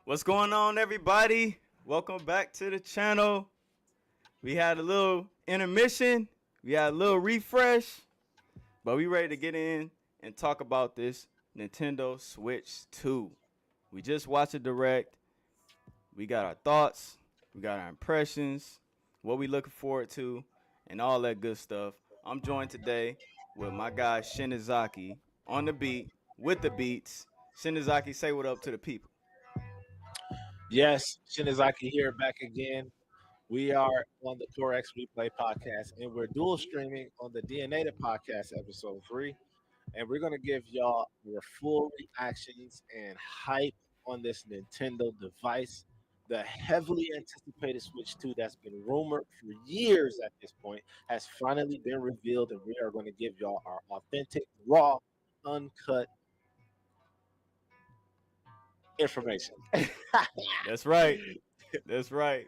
What's going on, everybody? Welcome back to the channel. We had a little intermission. We had a little refresh, but we ready to get in and talk about this Nintendo Switch 2. We just watched a direct. We got our thoughts. We got our impressions, what we looking forward to, and all that good stuff. I'm joined today with my guy Shinizaki on the beat with the beats. Shinizaki, say what up to the people. Yes, Shinizaki here back again. We are on the CoreXReplay podcast and we're dual streaming on the D.N.ATA Podcast episode 3. And we're going to give y'all your full reactions and hype on this Nintendo device. The heavily anticipated Switch 2 that's been rumored for years at this point has finally been revealed, and we are going to give y'all our authentic, raw, uncut information. That's right. That's right.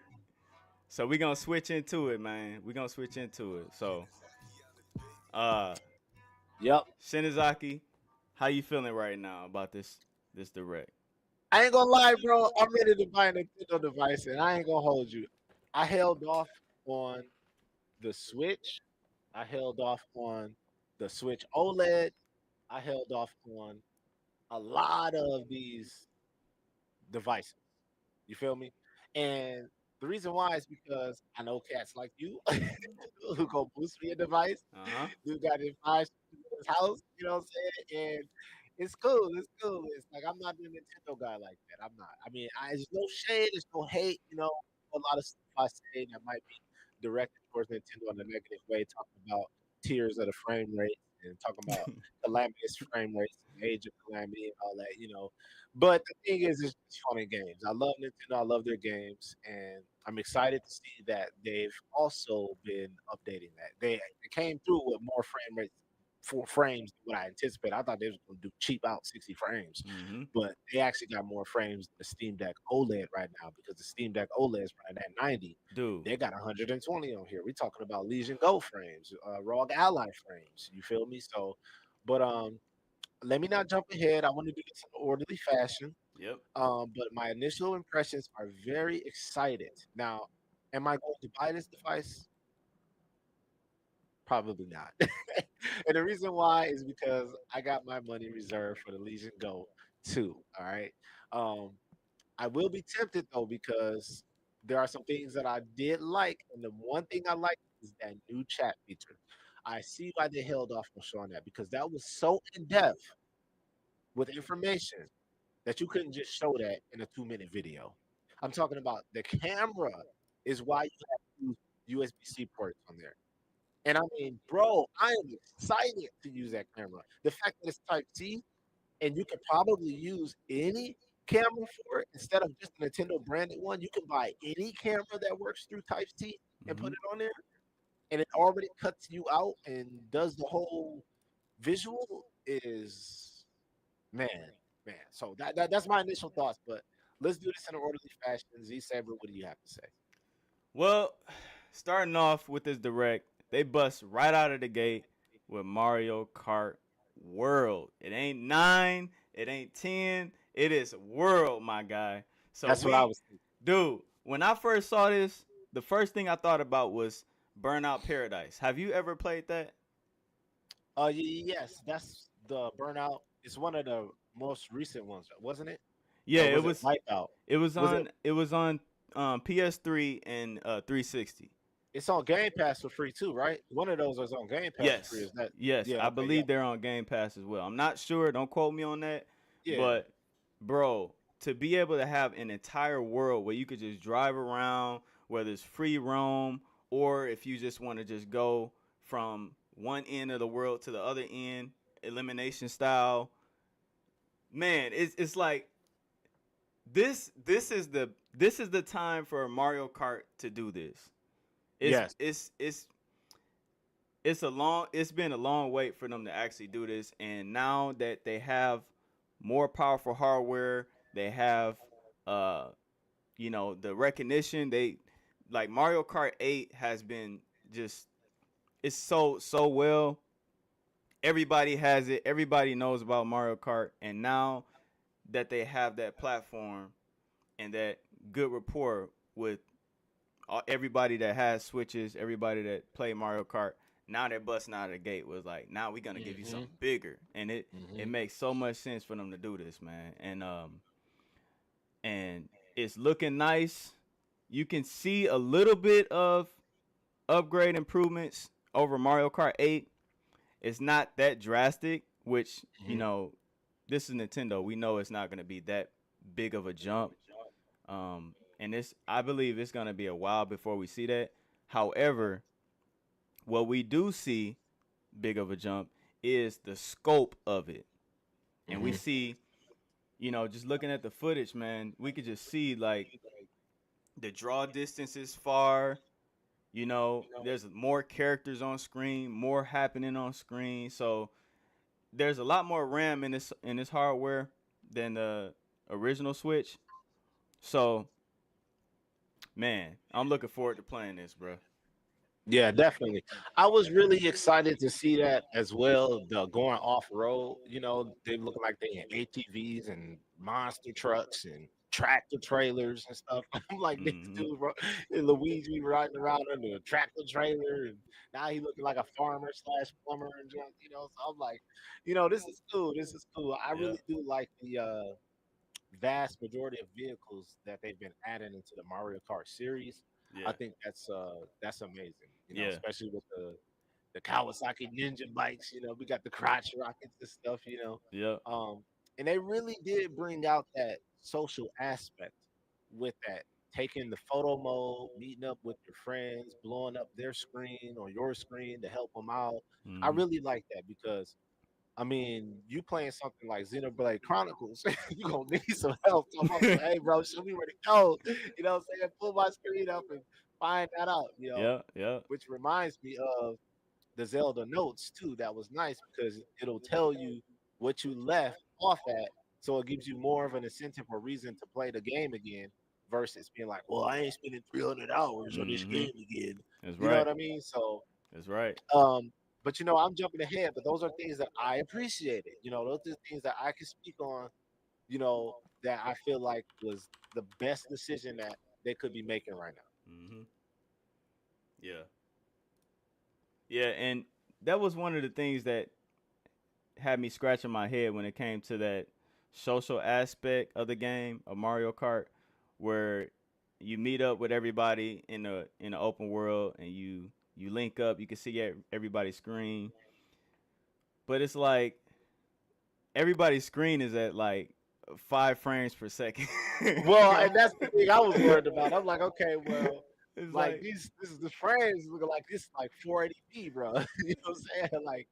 So we gonna switch into it, man. We gonna switch into it. So, uh, Yep. Shinizaki, how you feeling right now about this direct? I ain't gonna lie, bro. I'm ready to buy a Nintendo device, and I ain't gonna hold you. I held off on the Switch. I held off on the Switch OLED. I held off on a lot of these devices. You feel me? And the reason why is because I know cats like you who go boost me a device. Uh huh. Dude got it five in his house. You know what I'm saying? And it's cool. It's cool. It's like I'm not the Nintendo guy like that. I'm not. I mean, there's no shade. There's no hate. A lot of stuff I say that might be directed towards Nintendo in a negative way, talking about tiers of the frame rate and talking about calamitous frame rates and age of calamity and all that. But the thing is, it's just fun in games. I love Nintendo. I love their games, and I'm excited to see that they've also been updating that. They came through with more frame rates, 4 frames than what I anticipated. I thought they was going to do cheap out 60 frames, Mm-hmm. but they actually got more frames than the Steam Deck OLED right now because the Steam Deck OLED is running at 90. Dude. They got 120 on here. We're talking about Legion Go frames, ROG Ally frames. You feel me? So, but let me not jump ahead. I want to do this in an orderly fashion. Yep. But my initial impressions are very excited. Now, am I going to buy this device? Probably not. And the reason why is because I got my money reserved for the Legion Go 2. All right. Um, I will be tempted though because there are some things that I did like, and the one thing I like is that new chat feature. I see why they held off on showing that because that was so in depth with information that you couldn't just show that in a 2-minute video. I'm talking about the camera is why you have to use USB-C ports on there. And I mean, bro, I am excited to use that camera. The fact that it's Type C and you can probably use any camera for it instead of just a Nintendo branded one. You can buy any camera that works through Type C and Mm-hmm. put it on there, and it already cuts you out and does the whole visual. Is man, man. So that's my initial thoughts. But let's do this in an orderly fashion. Z Saber, what do you have to say? Well, starting off with this direct, they bust right out of the gate with Mario Kart World. It ain't 9, it ain't 10, it is World, my guy. So That's what I we, was thinking. dude, when I first saw this, the first thing I thought about was Burnout Paradise. Have you ever played that? Yes, that's the Burnout. It's one of the most recent ones, wasn't it? Yeah, Or it was it was Wipeout? it was Was it? on it was on PS3 and 360. It's on Game Pass for free too, right? One of those is on Game Pass for free. Yes. Is that? Yes, Yeah. I Okay. Yeah. believe they're on Game Pass as well. I'm not sure, don't quote me on that, Yeah. but bro, to be able to have an entire world where you could just drive around, whether it's free roam or if you just want to just go from one end of the world to the other end, elimination style, man, it's like this is the time for Mario Kart to do this. It's Yes. it's it's it's been a long wait for them to actually do this, and now that they have more powerful hardware, they have uh the recognition. They like Mario Kart 8 has been just it's so well. Everybody has it. Everybody knows about Mario Kart, and now that they have that platform, and that good rapport with everybody that has switches, everybody that play Mario Kart. Now they're busting out of the gate was like, now we're gonna give you Mm-hmm. something bigger, and it Mm-hmm. makes so much sense for them to do this, man. And it's looking nice. You can see a little bit of upgrade improvements over Mario Kart 8. It's not that drastic, which, Mm-hmm. this is Nintendo. We know it's not going to be that big of a jump. And I believe it's going to be a while before we see that. However, what we do see big of a jump is the scope of it. And we Mm-hmm. see, just looking at the footage, man, we could just see like the draw distance is far. There's more characters on screen, more happening on screen. So there's a lot more RAM in this hardware than the original Switch. So, man, I'm looking forward to playing this, bro. Yeah, definitely. I was really excited to see that as well. The going off road, they look like they in ATVs and monster trucks and tractor trailers and stuff. I'm like, this Hmm. dude, bro, Luigi riding around under a tractor trailer, and now he looking like a farmer slash plumber and junk. So I'm like, this is cool. This is cool. I Yeah, really do like the vast majority of vehicles that they've been adding into the Mario Kart series. I yeah, think that's amazing. yeah, Especially with the Kawasaki Ninja bikes. We got the crotch rockets and stuff. yeah. Um, and they really did bring out that social aspect with that. Taking the photo mode, meeting up with your friends, blowing up their screen or your screen to help them out. I Hmm. really like that because I mean, you playing something like Xenoblade Chronicles, you gonna need some help. So I'm gonna say, hey, bro, show me where to go. What I'm saying? Pull my screen up and find that out. Yeah, yeah. Which reminds me of the Zelda notes too. That was nice because it'll tell you what you left off at, so it gives you more of an incentive or reason to play the game again versus being like, well, I ain't spending 300 hours on this Hmm. game again. That's You know right. what I mean? So That's right. but I'm jumping ahead, but those are things that I appreciated. Those are things that I can speak on, that I feel like was the best decision that they could be making right now. Hmm. Yeah, yeah. And that was one of the things that had me scratching my head when it came to that social aspect of the game of Mario Kart, where you meet up with everybody in the open world and you link up. You can see everybody's screen, but it's like everybody's screen is at like 5 frames per second. Well, and that's the thing I was worried about. I'm like, okay, well, It's like like, this is the frames looking like this like 480p, bro. What I'm saying? Like,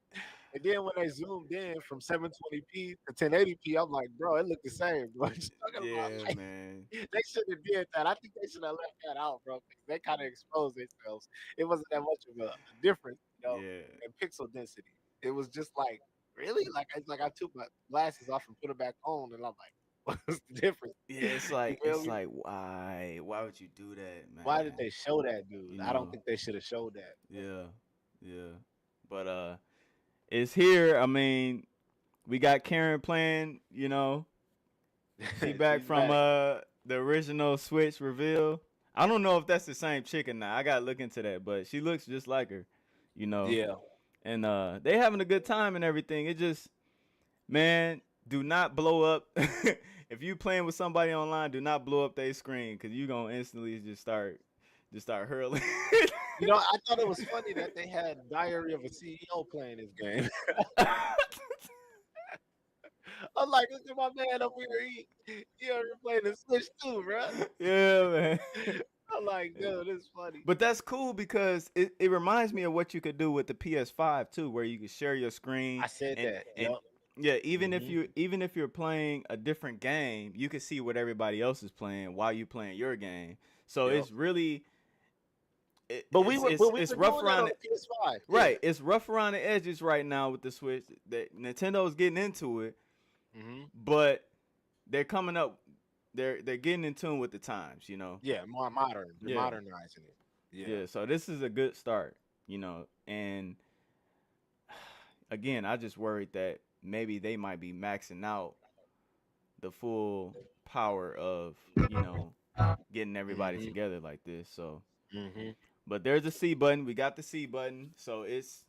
and then when they zoomed in from 720p to 1080p, I'm like, bro, it looked the same, bro. What you talking about? yeah, Like, man. they shouldn't have did that. I think they should have left that out, bro. Because they kind of exposed themselves. It wasn't that much of a difference, Yeah, in pixel density. It was just like, really? Like it's like I took my glasses off and put them back on, and I'm like, what's the difference? yeah. It's You like feel it's me? like why would you do that, Why did man? they show that, dude? You I don't know, think they should have showed that. yeah, yeah. But it's here. I mean, we got Karen playing. She back She's from back. the original Switch reveal. I don't know if that's the same chick or not. I gotta look into that, but she looks just like her, you know. Yeah. And they having a good time and everything. It just, man, do not blow up. If you playing with somebody online, do not blow up their screen because you gonna instantly just start hurling. I thought it was funny that they had Diary of a CEO playing this game. I'm like, look at my man over here. He over here playing the Switch too, bro. Yeah, man. I'm like, dude, this is funny. But that's cool because it reminds me of what you could do with the PS5 too, where you could share your screen I said and that. and Yep. yeah, even if Hmm. you're playing a different game, you can see what everybody else is playing while you playing your game. So Yep. it's really it, But it's it's we it's were rough doing that around on the the PS5. Yeah. right. It's rough around the edges right now with the Switch. That Nintendo's getting into it, Hmm. but they're coming up. They're getting in tune with the times. Yeah, more modern. They're Yeah, modernizing it. Yeah. yeah. So this is a good start. And again, I just worried that maybe they might be maxing out the full power of, getting everybody Mhm. together like this. So, Mhm. but there's a C button. We got the C button. So it's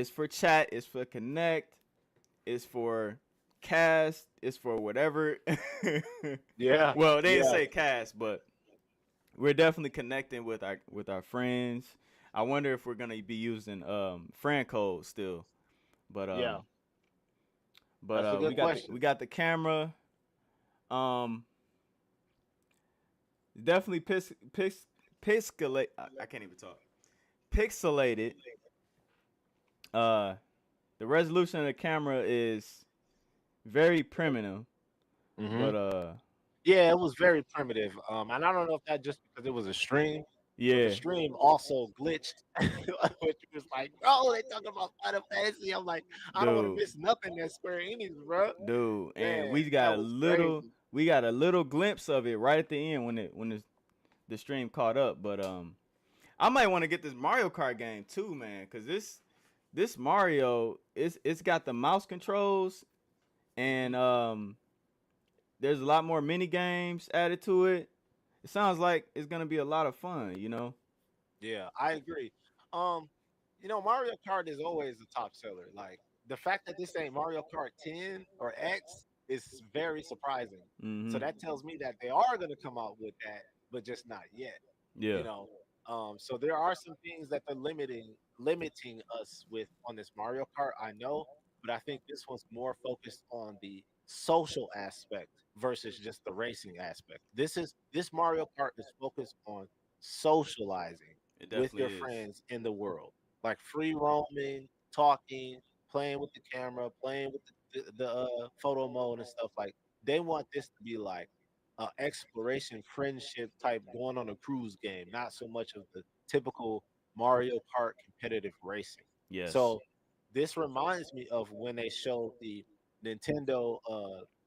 for chat, it's for connect, it's for cast, it's for whatever. Yeah. Well, they didn't Yeah. say cast, but we're definitely connecting with our friends. I wonder if we're gonna be using friend code still, but Yeah. um, but That's a we good got the question. we got the camera. Um, definitely pixelate. I can't even talk. Pixelated. Uh, the resolution of the camera is very primitive, Mhm. but Yeah, it was very primitive. And I don't know if that just because it was a stream, but the yeah, stream also glitched, which was like, bro, they talking about Final Fantasy. I'm like, I don't want to dude, miss nothing that Square Enix, bro. dude, and Man, that was crazy. we got a little glimpse of it right at the end when the stream caught up. But I might want to get this Mario Kart game too, man, because this Mario it's got the mouse controls and Mhm. there's a lot more mini games added to it. It sounds like it's gonna be a lot of fun. Yeah, I agree. Um, Mario Kart is always the top seller. Like the fact that this ain't Mario Kart 10 or X is very surprising. So Mhm. that tells me that they are going to come out with that, but just not yet. Yeah. You know, so there are some things that they're limiting us with on this Mario Kart. I know, but I think this one's more focused on the social aspect versus just the racing aspect. This Mario Kart is focused on socializing It with definitely your is. friends in the world, like free roaming, talking, playing with the camera, playing with the photo mode and stuff. Like they want this to be like exploration, friendship type, going on a cruise game, not so much of the typical Mario Kart competitive racing. Yes. So this reminds me of when they showed the Nintendo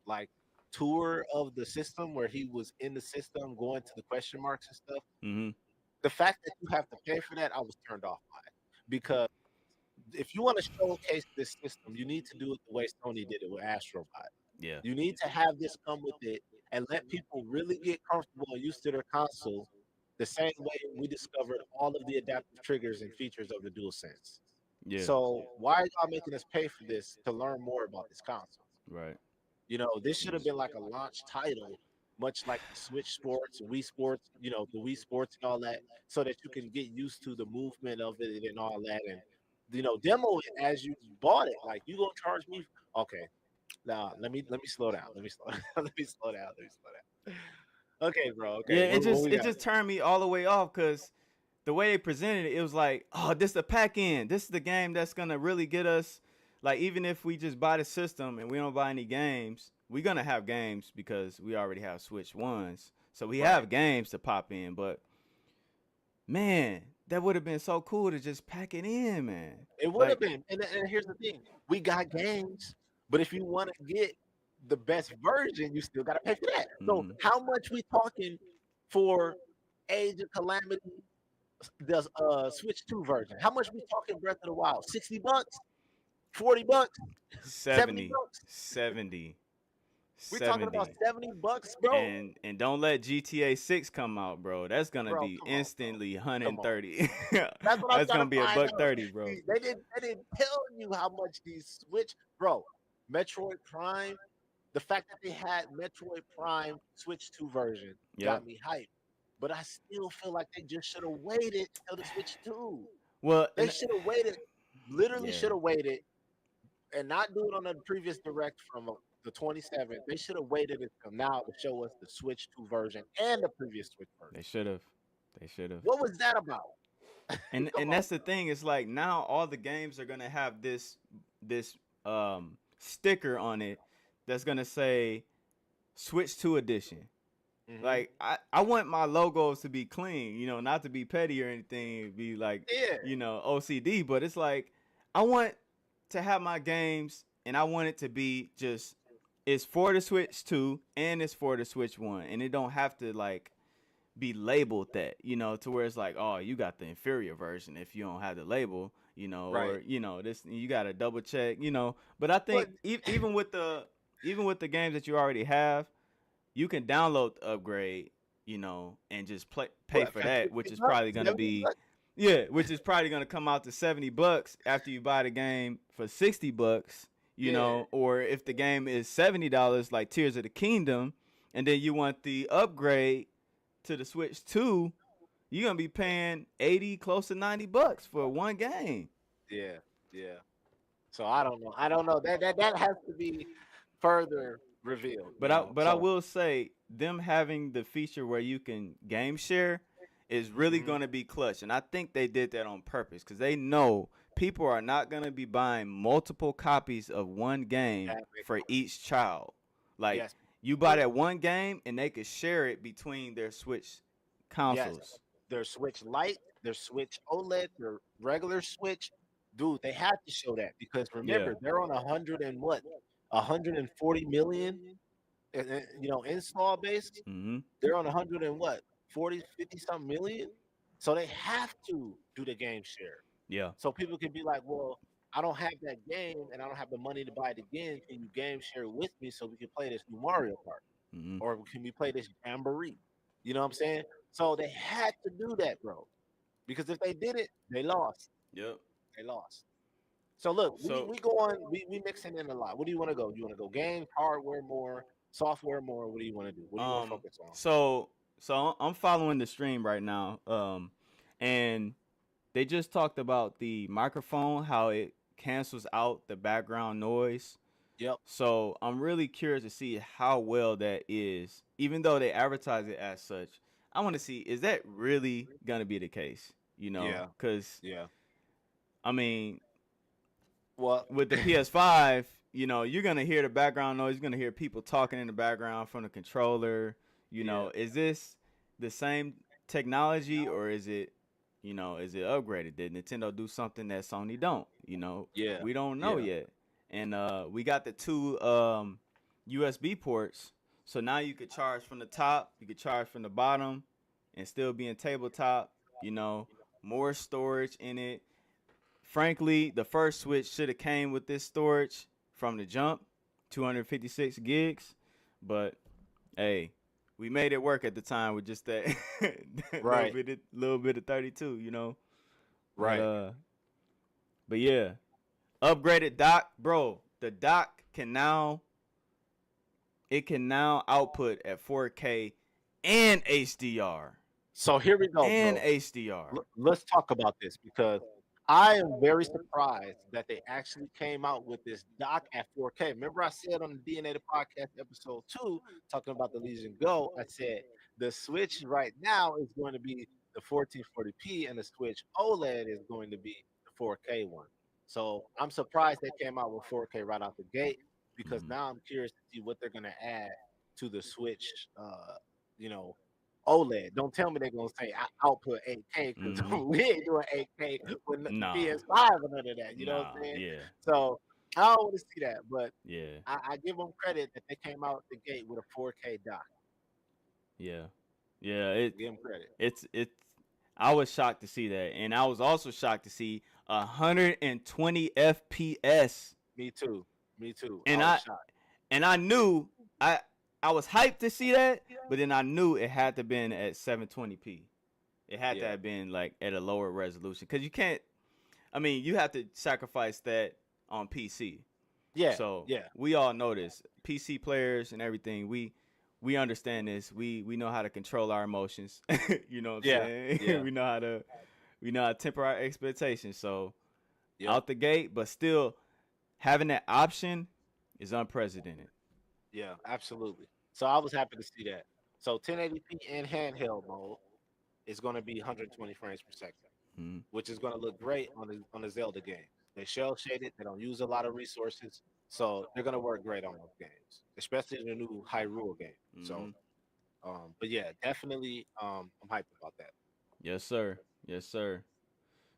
like tour of the system where he was in the system going to the question marks and stuff. Mhm. The fact that you have to pay for that, I was turned off by it because if you want to showcase this system, you need to do it the way Sony did it with Astrobot. Yeah. You need to have this come with it and let people really get comfortable and used to their console the same way we discovered all of the adaptive triggers and features of the DualSense. Yeah. So why are y'all making us pay for this to learn more about this console? Right. This should have Yes. been like a launch title, much like the Switch Sports, Wii Sports, the Wii Sports and all that, so that you can get used to the movement of it and all that, and demo it as you bought it. Like you gonna charge me? Okay, now let me slow down. Let me slow down. Let me slow down. Let me slow down. Okay, bro. Yeah. Okay, It what just we it got? just turned me all the way off because the way they presented it, it was like, oh, this is the pack in. This is the game that's gonna really get us. Like, even if we just buy the system and we don't buy any games, we're gonna have games because we already have Switch ones. So we Right. have games to pop in. But man, that would have been so cool to just pack it in, man. It would have Like, been. And here's the thing: we got games, but if you want to get the best version, you still got to pay for that. So mm-hmm. how much we talking for Age of Calamity, the Switch 2 version? How much we talking Breath of the Wild? $60, $40, 70 70, bucks. 70, We're talking about 70. $70, bro. And don't let GTA 6 come out, bro. That's gonna Bro, be come on, bro. instantly Come on. 130. That's what I'm That's trying gonna to be a find buck out. 30, bro. They didn't tell you how much these Switch, bro. Metroid Prime, the fact that they had Metroid Prime Switch 2 version Yep. got me hyped. But I still feel like they just should have waited till the Switch 2. Well, They and should have waited, literally yeah, should have waited and not do it on the previous direct from the 27th. They should have waited until now to show us the Switch 2 version and the previous Switch they version. should have. They should have. What was that about? Come And on. that's the thing. It's like now all the games are gonna have this sticker on it that's gonna say Switch 2 edition. Hmm. Like I want my logos to be clean, not to be petty or anything, be like, Yeah. OCD, but it's like I want to have my games and I want it to be just it's for the Switch 2 and it's for the Switch 1 and it don't have to like be labeled that, to where it's like, oh, you got the inferior version if you don't have the label, Right. or this you got to double check, but I But think even with even with the games that you already have, you can download the upgrade, you know, and just pay What, for for that, which 60 is bucks, probably gonna 70 be, bucks? yeah, which is probably gonna come out to $70 after you buy the game for $60, you Yeah, know, or if the game is $70 like Tears of the Kingdom, and then you want the upgrade to the Switch 2, you're gonna be paying 80, close to $90 for one game. yeah, yeah. So I don't know. I don't know. That has to be further revealed, But you I know. but I So will say them having the feature where you can game share is really mhm, going to be clutch, and I think they did that on purpose because they know people are not going to be buying multiple copies of one game that makes for each child. Like yes, you buy people, that one game and they could share it between their Switch yes. consoles. Their Switch Lite, their Switch OLED, their regular Switch, dude. They had to show that because Yeah. remember they're on 140 million, install base. Mhm. They're on 100 and what 40, 50 something million. So they have to do the game share. Yeah. So people can be like, well, I don't have that game and I don't have the money to buy it again. Can you game share it with me so we can play this new Mario Kart? Mhm. Or can we play this Jamboree? You know what I'm saying? So they had to do that, bro. Because if they did it, they lost. Yep. They lost. So look, So we go on, we mixing in a lot. What do you want to go? You want to go games, hardware more, software more? What do you want to do? What do you want to um focus on? so so I'm following the stream right now. And they just talked about the microphone, how it cancels out the background noise. Yep. So I'm really curious to see how well that is. Even though they advertise it as such, I want to see, is that really gonna be the case? You know, Yeah. because Yeah. I mean, Well, with the PS5, you know, you're gonna hear the background noise. You're gonna hear people talking in the background from the controller. You yeah. know, is this the same technology or is it, you know, is it upgraded? Did Nintendo do something that Sony don't? You know, Yeah. we don't know Yeah. yet. And we got the two USB ports, so now you could charge from the top, you could charge from the bottom, and still be in tabletop. You know, more storage in it. Frankly, the first Switch should have came with this storage from the jump, 256 gigs. But hey, we made it work at the time with just that, that Right. little bit of 32, you know. But Right. but yeah, upgraded dock, bro. The dock can now output at 4K and HDR So here we go, and bro. HDR. Let's talk about this because I am very surprised that they actually came out with this dock at 4K. Remember, I said on the D.N.ATA Podcast episode 2, talking about the Legion Go, I said the Switch right now is going to be the 1440p and the Switch OLED is going to be the 4K one. So I'm surprised they came out with 4K right out the gate because Mhm. now I'm curious to see what they're going to add to the Switch, you know, OLED. Don't tell me they're gonna say output 8K because Mhm. we ain't doing 8K with the Nah. PS5 or none of that. You know what I'm Nah. saying? Yeah. So I don't want to see that, but Yeah. I give them credit that they came out the gate with a 4K dock. Yeah. Yeah. It Give them credit. it's I was shocked to see that, and I was also shocked to see 120 FPS. Me too. Me too. I And was I shocked. and I knew I I was hyped to see that, but then I knew it had to been at 720p. It had to Yeah. have been like at a lower resolution because you can't. I mean, you have to sacrifice that on PC. Yeah. So Yeah. we all know this. PC players and everything. We understand this. We know how to control our emotions. You know what I'm Yeah. saying? Yeah. We know how to temper our expectations. So Yep. out the gate, but still having that option is unprecedented. Yeah. Absolutely. So I was happy to see that. So 1080p in handheld mode is going to be 120 frames per second, Mm-hmm. which is going to look great on the Zelda game. They shell shaded. They don't use a lot of resources, so they're going to work great on those games, especially the new Hyrule game. So, Mm-hmm. but yeah, definitely, I'm hyped about that. Yes, sir. Yes, sir.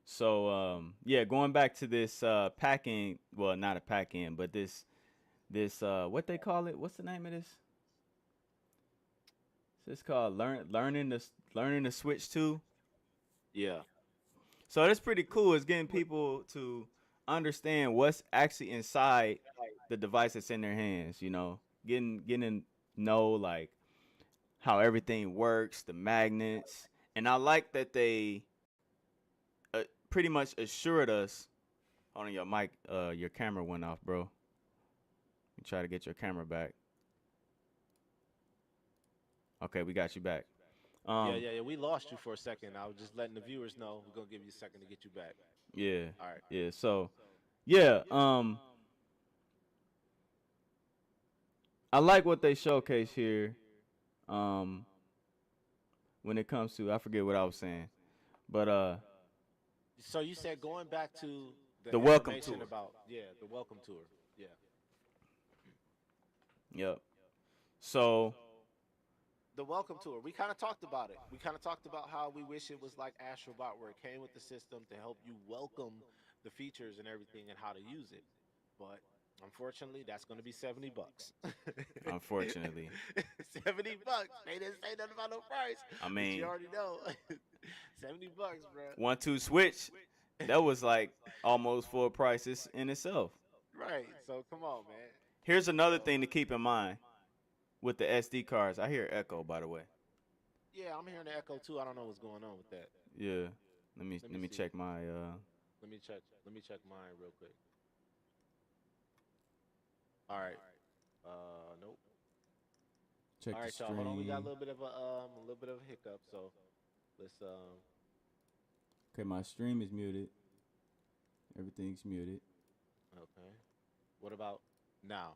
So yeah, going back to this pack-in, well, not a pack-in, but this what they call it? What's the name of this? It's called learning to switch to. Yeah, So that's pretty cool. It's getting people to understand what's actually inside the device that's in their hands. You know, getting to know like how everything works, the magnets, and I like that they pretty much assured us. Hold on, your mic, your camera went off, bro. You try to get your camera back. Okay, we got you back. Yeah. We lost you for a second. I was just letting the viewers know we're gonna give you a second to get you back. Yeah. All right. Yeah. So, yeah. I like what they showcase here. When it comes to, I forget what I was saying, but So you said going back to the welcome information tour. about the welcome tour. Yeah. Yep. So The welcome tour. We kind of talked about it. We kind of talked about how we wish it was like Astrobot, where it came with the system to help you welcome the features and everything and how to use it. But unfortunately, that's going to be $70. unfortunately, $70. They didn't say nothing about no price. I But mean, you already know. $70, bro. 1-2 switch. That was like almost full prices in itself. Right. So come on, man. Here's another thing to keep in mind with the SD cards. I hear echo, by the way. Yeah, I'm hearing the echo too. I don't know what's going on with that. Yeah. Let me me see. check my Let me check mine real quick. All right. Nope. check All the right, y'all. Hold on. We got a stream. little bit of a hiccup. So let's Okay, my stream is muted. Everything's muted. Okay. What about now?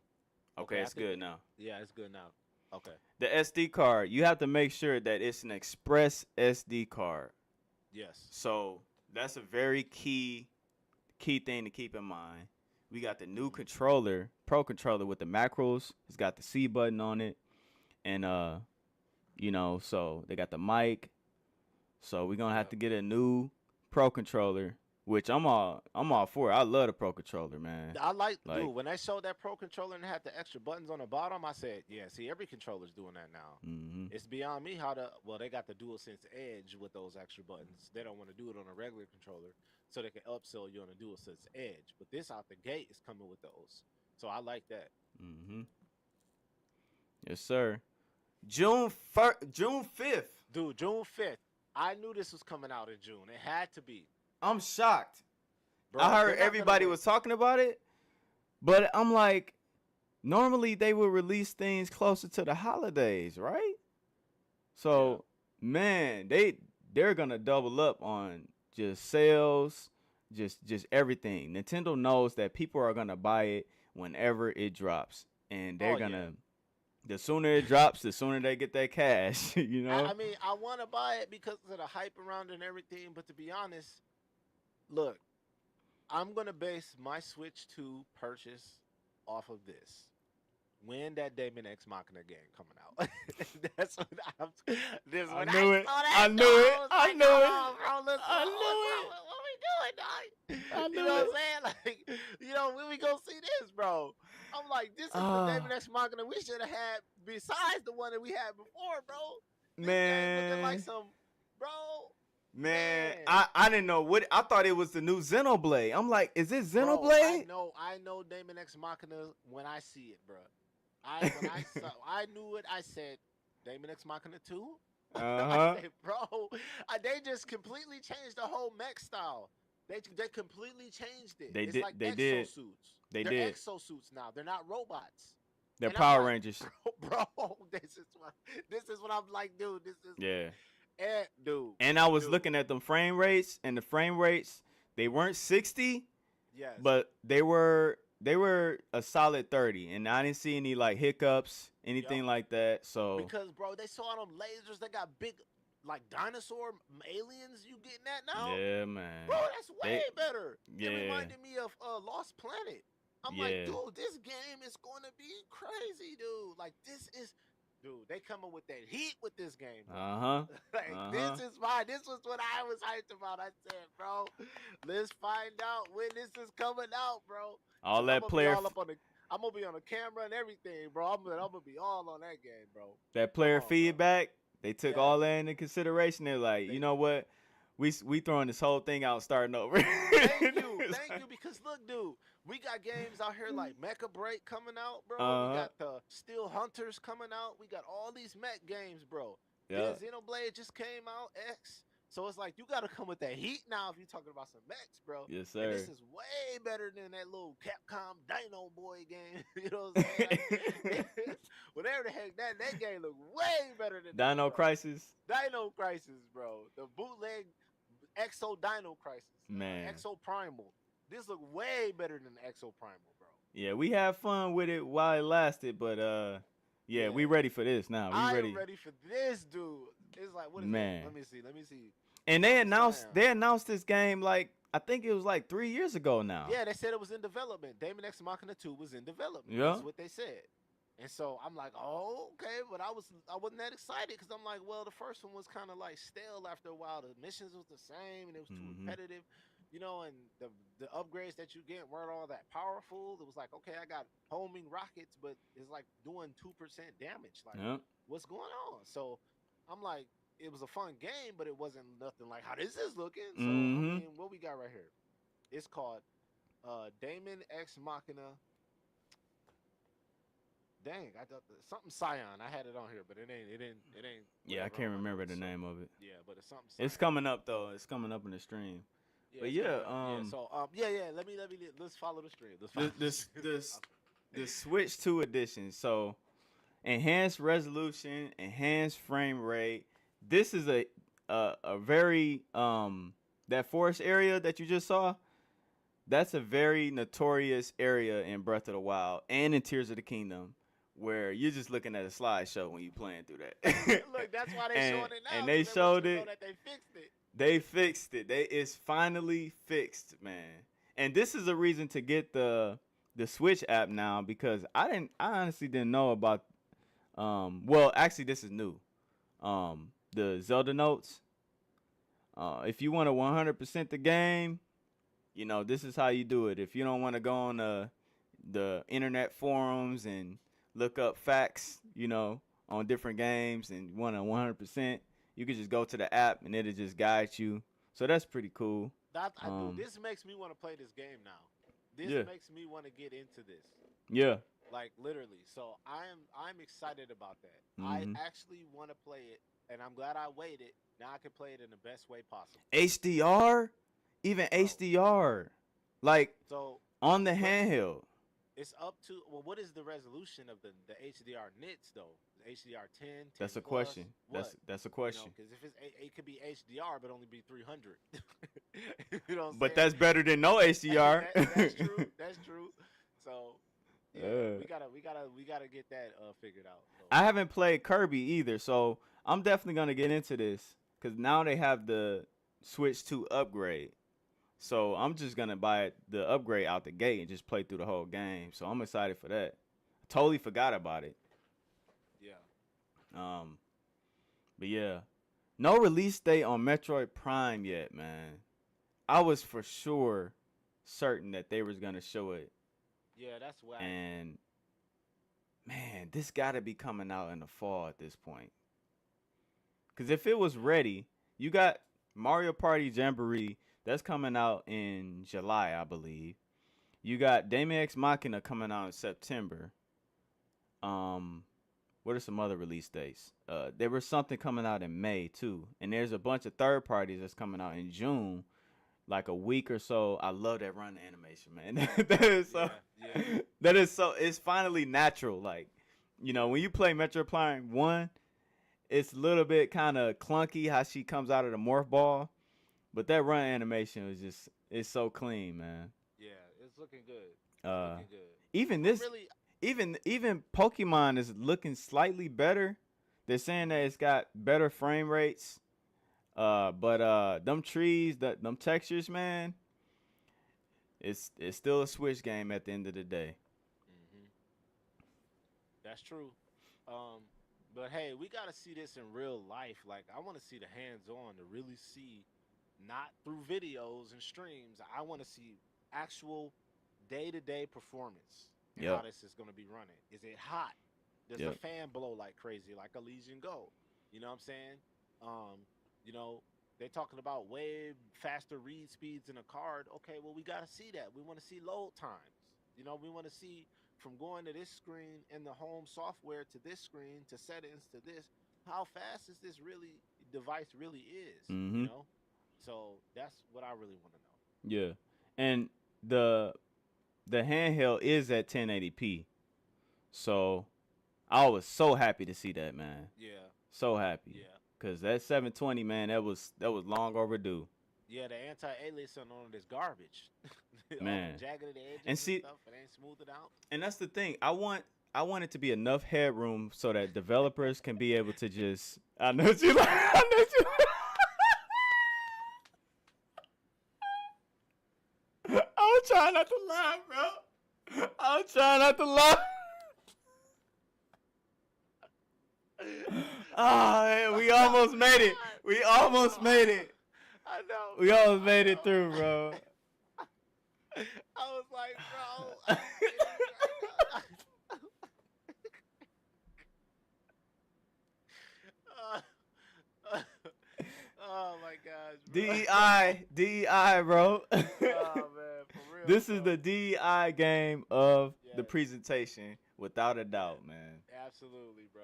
Okay, I it's think- good now. Yeah, it's good now. Okay. The SD card, you have to make sure that it's an express SD card. Yes. So that's a very key thing to keep in mind. We got the new controller, Pro controller with the macros. It's got the C button on it, and so they got the mic. So we're gonna have to get a new Pro controller, which I'm all for. I love the Pro controller, man. I like, Like- dude, when they showed that Pro controller and had the extra buttons on the bottom, I said, yeah, see, every controller's doing that now. Mm-hmm. It's beyond me they got the DualSense Edge with those extra buttons. They don't want to do it on a regular controller, so they can upsell you on a DualSense Edge. But this out the gate is coming with those. So I like that. Mm-hmm. Yes, sir. June 5th. Dude, June 5th. I knew this was coming out in June. It had to be. I'm shocked. Bro, I they're heard not gonna everybody wait. was talking about it, but I'm like, normally they would release things closer to the holidays, right? So, man, they're gonna double up on just sales, just everything. Nintendo knows that people are gonna buy it whenever it drops, and they're gonna. The sooner it drops, the sooner they get that cash. You know. I mean, I want to buy it because of the hype around it and everything. But to be honest, look, I'm gonna base my Switch 2 purchase off of this. When that Damon X Machina game coming out? That's what I'm. This I when knew it. saw that, I knew dog, it. was I like, knew come it. on, bro, let's I go. knew it. What we doing, dog? I You knew know what it. I'm saying? Like, when we go see this, bro? I'm like, this is the Ah. Damon X Machina we should have had besides the one that we had before, bro. This game Man. looking like some, bro. Man, Man. I didn't know what I thought it was the new Xenoblade. I'm like, is it Bro, Xenoblade? I know Damon X Machina when I see it, bro. I knew it. I said Damon X Machina 2. Uh-huh. I said, bro, they just completely changed the whole mech style. They completely changed it. It's like They did. exosuits. They They're did. exosuits now. They're not robots. They're And I'm Power like, Rangers. Bro, this is what I'm like, dude. This is Yeah. dude. And I was dude. looking at them frame rates, and the frame rates, they weren't 60, Yes. but they were a solid 30, and I didn't see any like hiccups, anything Yup. like that. So Because bro, they saw them lasers. They got big, like dinosaur aliens. You getting that now? yeah, man. Bro, that's way better. Yeah. It reminded me of Lost Planet. I'm Yeah. like, dude, this game is gonna be crazy, dude. Like dude, they coming with that heat with this game. Bro. Uh-huh. Like this was what I was hyped about. I said, bro, let's find out when this is coming out, bro. All I'm that gonna player be all up on I'm gonna be on the camera and everything, bro. I'm gonna be all on that game, bro. that player bro. feedback, they took Yeah. all that into consideration. They're like, They- you know what? We throwing this whole thing out, starting over. Thank you, because look, dude, We got games out here like Mecha Break coming out, bro. We Uh-huh. got the Steel Hunters coming out. We got all these mech games, bro. Then Yeah. Xenoblade just came out, X. So it's like you gotta come with that heat now if you're talking about some mechs, bro. Yes, And this sir. is way better than that little Capcom Dino Boy game. You know what I'm saying? Like, whatever the heck, that game look way better than that, Dino bro. Crisis. Dino Crisis, bro. The bootleg Exo Dino Crisis, Man. Exo Primal. This look way better than Exo Primal, bro. Yeah, we had fun with it while it lasted, but yeah, we Yeah, ready for this now. We I am ready. ready for this, dude. It's like, what is that? Man. Let me see. Let me see. And Something Cyan. they announced this game like I think it was like 3 years ago now. Yeah, they said it was in development. Damon X Machina 2 was in development. Yeah. That's what they said. And so I'm like, oh, okay, but I wasn't that excited because I'm like, well, the first one was kind of like stale after a while. The missions was the same and it was too repetitive, you know, and the upgrades that you get weren't all that powerful. It was like, okay, I got homing rockets, but it's like doing 2% damage. Like, Yep. what's going on? So I'm like, it was a fun game, but it wasn't nothing like how this is looking. So I mean, what we got right here? It's called Damon X Machina. Dang, I thought something Scion. I had it on here, but it ain't. Yeah, I can't remember the name of it. Yeah, but it's something. Scion. It's coming up though. It's coming up in the stream. Yeah, but yeah, So yeah. Let's follow the stream. Let's follow the Switch 2 edition. So enhanced resolution, enhanced frame rate. This is a very that forest area that you just saw. That's a very notorious area in Breath of the Wild and in Tears of the Kingdom, where you're just looking at a slideshow when you're playing through that. Look, that's why they showing it now. And they showed it. That they fixed it. They fixed it. It's finally fixed, man. And this is a reason to get the Switch app now because I honestly didn't know about. Well, actually, this is new. The Zelda notes. If you want to 100% the game, you know, this is how you do it. If you don't want to go on the internet forums and look up facts, you know, on different games and you want to 100%, you can just go to the app and it'll just guide you. So that's pretty cool. This makes me want to play this game now. This makes me want to get into this. Yeah. Like literally. So I'm excited about that. I actually want to play it, and I'm glad I waited. Now I can play it in the best way possible. HDR? Even HDR. Like so on the handheld. It's up to what is the resolution of the HDR nits though? HDR 10. That's a plus? question. What? That's a question. Because if it could be HDR but only be 300. You know what I'm but saying? that's better than no HDR. That's true. That's true. So yeah, we gotta get that figured out. So. I haven't played Kirby either, so I'm definitely gonna get into this because now they have the Switch 2 upgrade. So I'm just gonna buy the upgrade out the gate and just play through the whole game. So I'm excited for that. Totally forgot about it. Yeah. But yeah, no release date on Metroid Prime yet, man. I was for sure certain that they was gonna show it. Yeah, that's why. And man, this gotta be coming out in the fall at this point. Cause if it was ready, you got Mario Party Jamboree. That's coming out in July, I believe. You got Damon X Machina coming out in September. What are some other release dates? There was something coming out in May too, and there's a bunch of third parties that's coming out in June, like a week or so. I love that run animation, man. That is so. Yeah. That is so. It's finally natural. Like, you know, when you play Metroid Prime 1, it's a little bit kind of clunky how she comes out of the morph ball. But that run animation was it's so clean, man. Yeah, it's looking good. Looking good. Even this, even Pokemon is looking slightly better. They're saying that it's got better frame rates. But them trees, them textures, man, it's still a Switch game at the end of the day. That's true. But hey, we gotta see this in real life. Like, I want to see the hands-on to really see. Not through videos and streams. I want to see actual day-to-day performance and how this is going to be running. Is it hot? Does the fan blow like crazy, like Elysian Go? You know what I'm saying? You know, they're talking about way faster read speeds in a card. Okay, well, we got to see that. We want to see load times. You know, we want to see from going to this screen in the home software to this screen to settings to this, how fast is this really device really is, you Mm-hmm. know? So that's what I really want to know. Yeah. And the the handheld is at 1080p. So I was so happy to see that, man. Yeah, So happy. yeah. Cause that 720, man, that was long overdue. Yeah, the anti-aliasing on it is garbage. All them Man. jagged And edges and see, stuff, it ain't smoothed out. and that's the thing. I want it to be enough headroom so that developers can be able to just I know what you like. I know what you I was trying not to laugh, bro. I was trying not to laugh. Oh, man, we almost made it. We almost made it. I know. We bro, almost I made it know. through, bro. I was like, bro, I'm kidding right now. Oh my gosh, bro. DEI, bro. Oh man, for real. This bro. is the DEI game of the Yes. presentation, without a doubt, man. Absolutely, bro.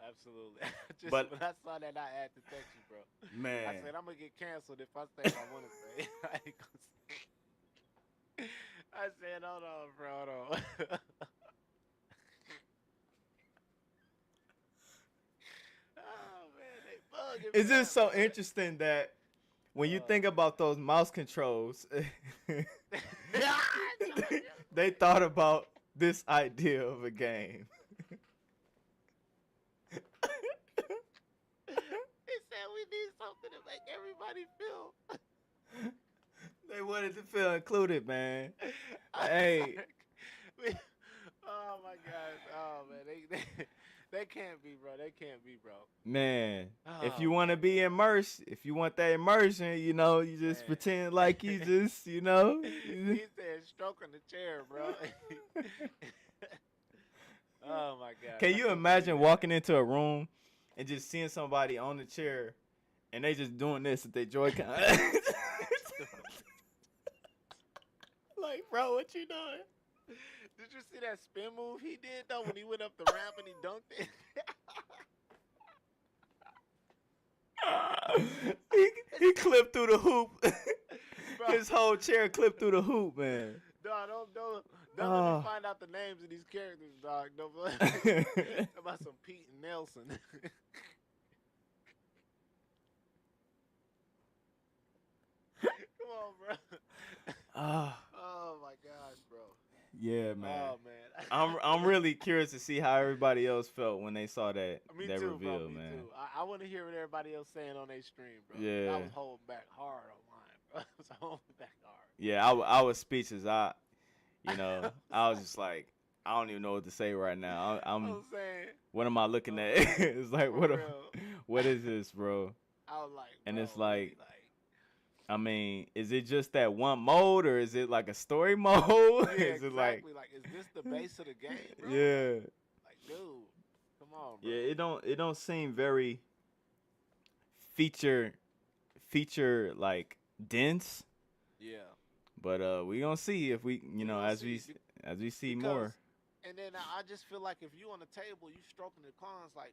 Absolutely. Just But- when I saw that, I had to text you, bro. I Man, said I'm gonna get canceled if I say what I want to say. I ain't gonna say. I said, hold on, bro, hold on. Oh man, they bugging it's me just out, so man. interesting that when you Oh, think about those mouse controls, they they thought about this idea of a game. said we need something to make everybody feel. They wanted to feel included, man. I was Hey. like, oh my gosh, oh man, they can't be, bro. They can't be, bro. Man, if Oh, you want to man. be immersed, if you want that immersion, you know, you just Man. pretend like you just, you know. He said stroking the chair, bro. Oh my god. Can you imagine walking into a room and just seeing somebody on the chair and they just doing this with their Joy-Con? Like, bro, what you doing? Did you see that spin move he did though when he went up the ramp and he dunked it? he clipped through the hoop. Bro. His whole chair clipped through the hoop, man. Dog, don't let Oh. me find out the names of these characters, dog. Don't about some Pete and Nelson. Come on, bro. Oh my gosh, bro. Yeah, man. Oh man. I'm really curious to see how everybody else felt when they saw that Me that too, reveal, bro. Me man. too. I want to hear what everybody else saying on their stream, bro. Yeah. I was holding back hard on mine, bro. I was holding back hard. Yeah, I was speechless. I was just like, I don't even know what to say right now. I'm I'm saying, what am I looking at? It's like, for real. what is this, bro? I was like, And bro, it's like- really, I mean, is it just that one mode, or is it like a story mode? yeah, Is it like, exactly. Like, is this the base of the game, bro? yeah, Like, dude, come on, bro. yeah? It don't seem very feature like dense, Yeah. but we gonna see if we, gonna as see, we see because- more. And then I just feel like if you on the table, you stroking the cons, like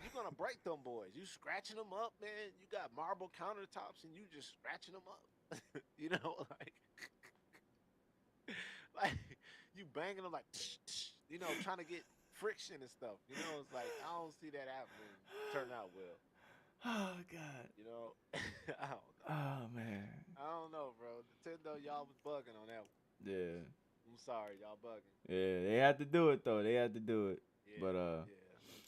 you're gonna break them boys. You scratching them up, man. You got marble countertops, and you just scratching them up. You know, like you banging them like, trying to get friction and stuff. You know, it's like I don't see that happening. Turn out well. Oh God. You know, I don't know. Oh man. I don't know, bro. Nintendo, y'all was bugging on that one. Yeah. I'm sorry, y'all bugging. Yeah. They had to do it though. They had to do it. Yeah, But yeah,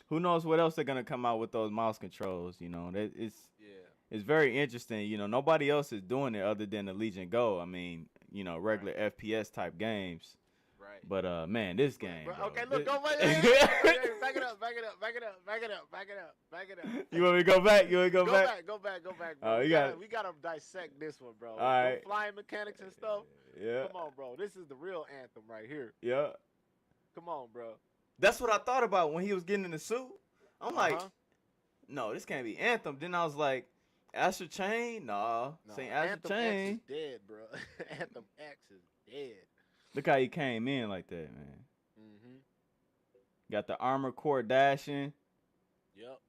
who knows what else they're gonna come out with those mouse controls? It's yeah. very interesting. Nobody else is doing it other than the Legion Go. I mean, regular FPS type games. Right. But man, this game. Bro, bro, okay, look, this- go back it up, back it up, back it up, back it up, back it up, back it up. You want me to go back? You want to go back? Go back, bro. Oh, We gotta dissect this one, bro. All right. The flying mechanics and stuff. Yeah. Come on, bro. This is the real anthem right here. Yeah. Come on, bro. That's what I thought about when he was getting in the suit. I'm like, Uh-huh. no, this can't be Anthem. Then I was like, Astro Chain? Nah, No, Saint Astro Anthem X Chain. is dead, bro. Anthem X is dead. Look how he came in like that, man. Mm-hmm. Got the armor core dashing. Yep.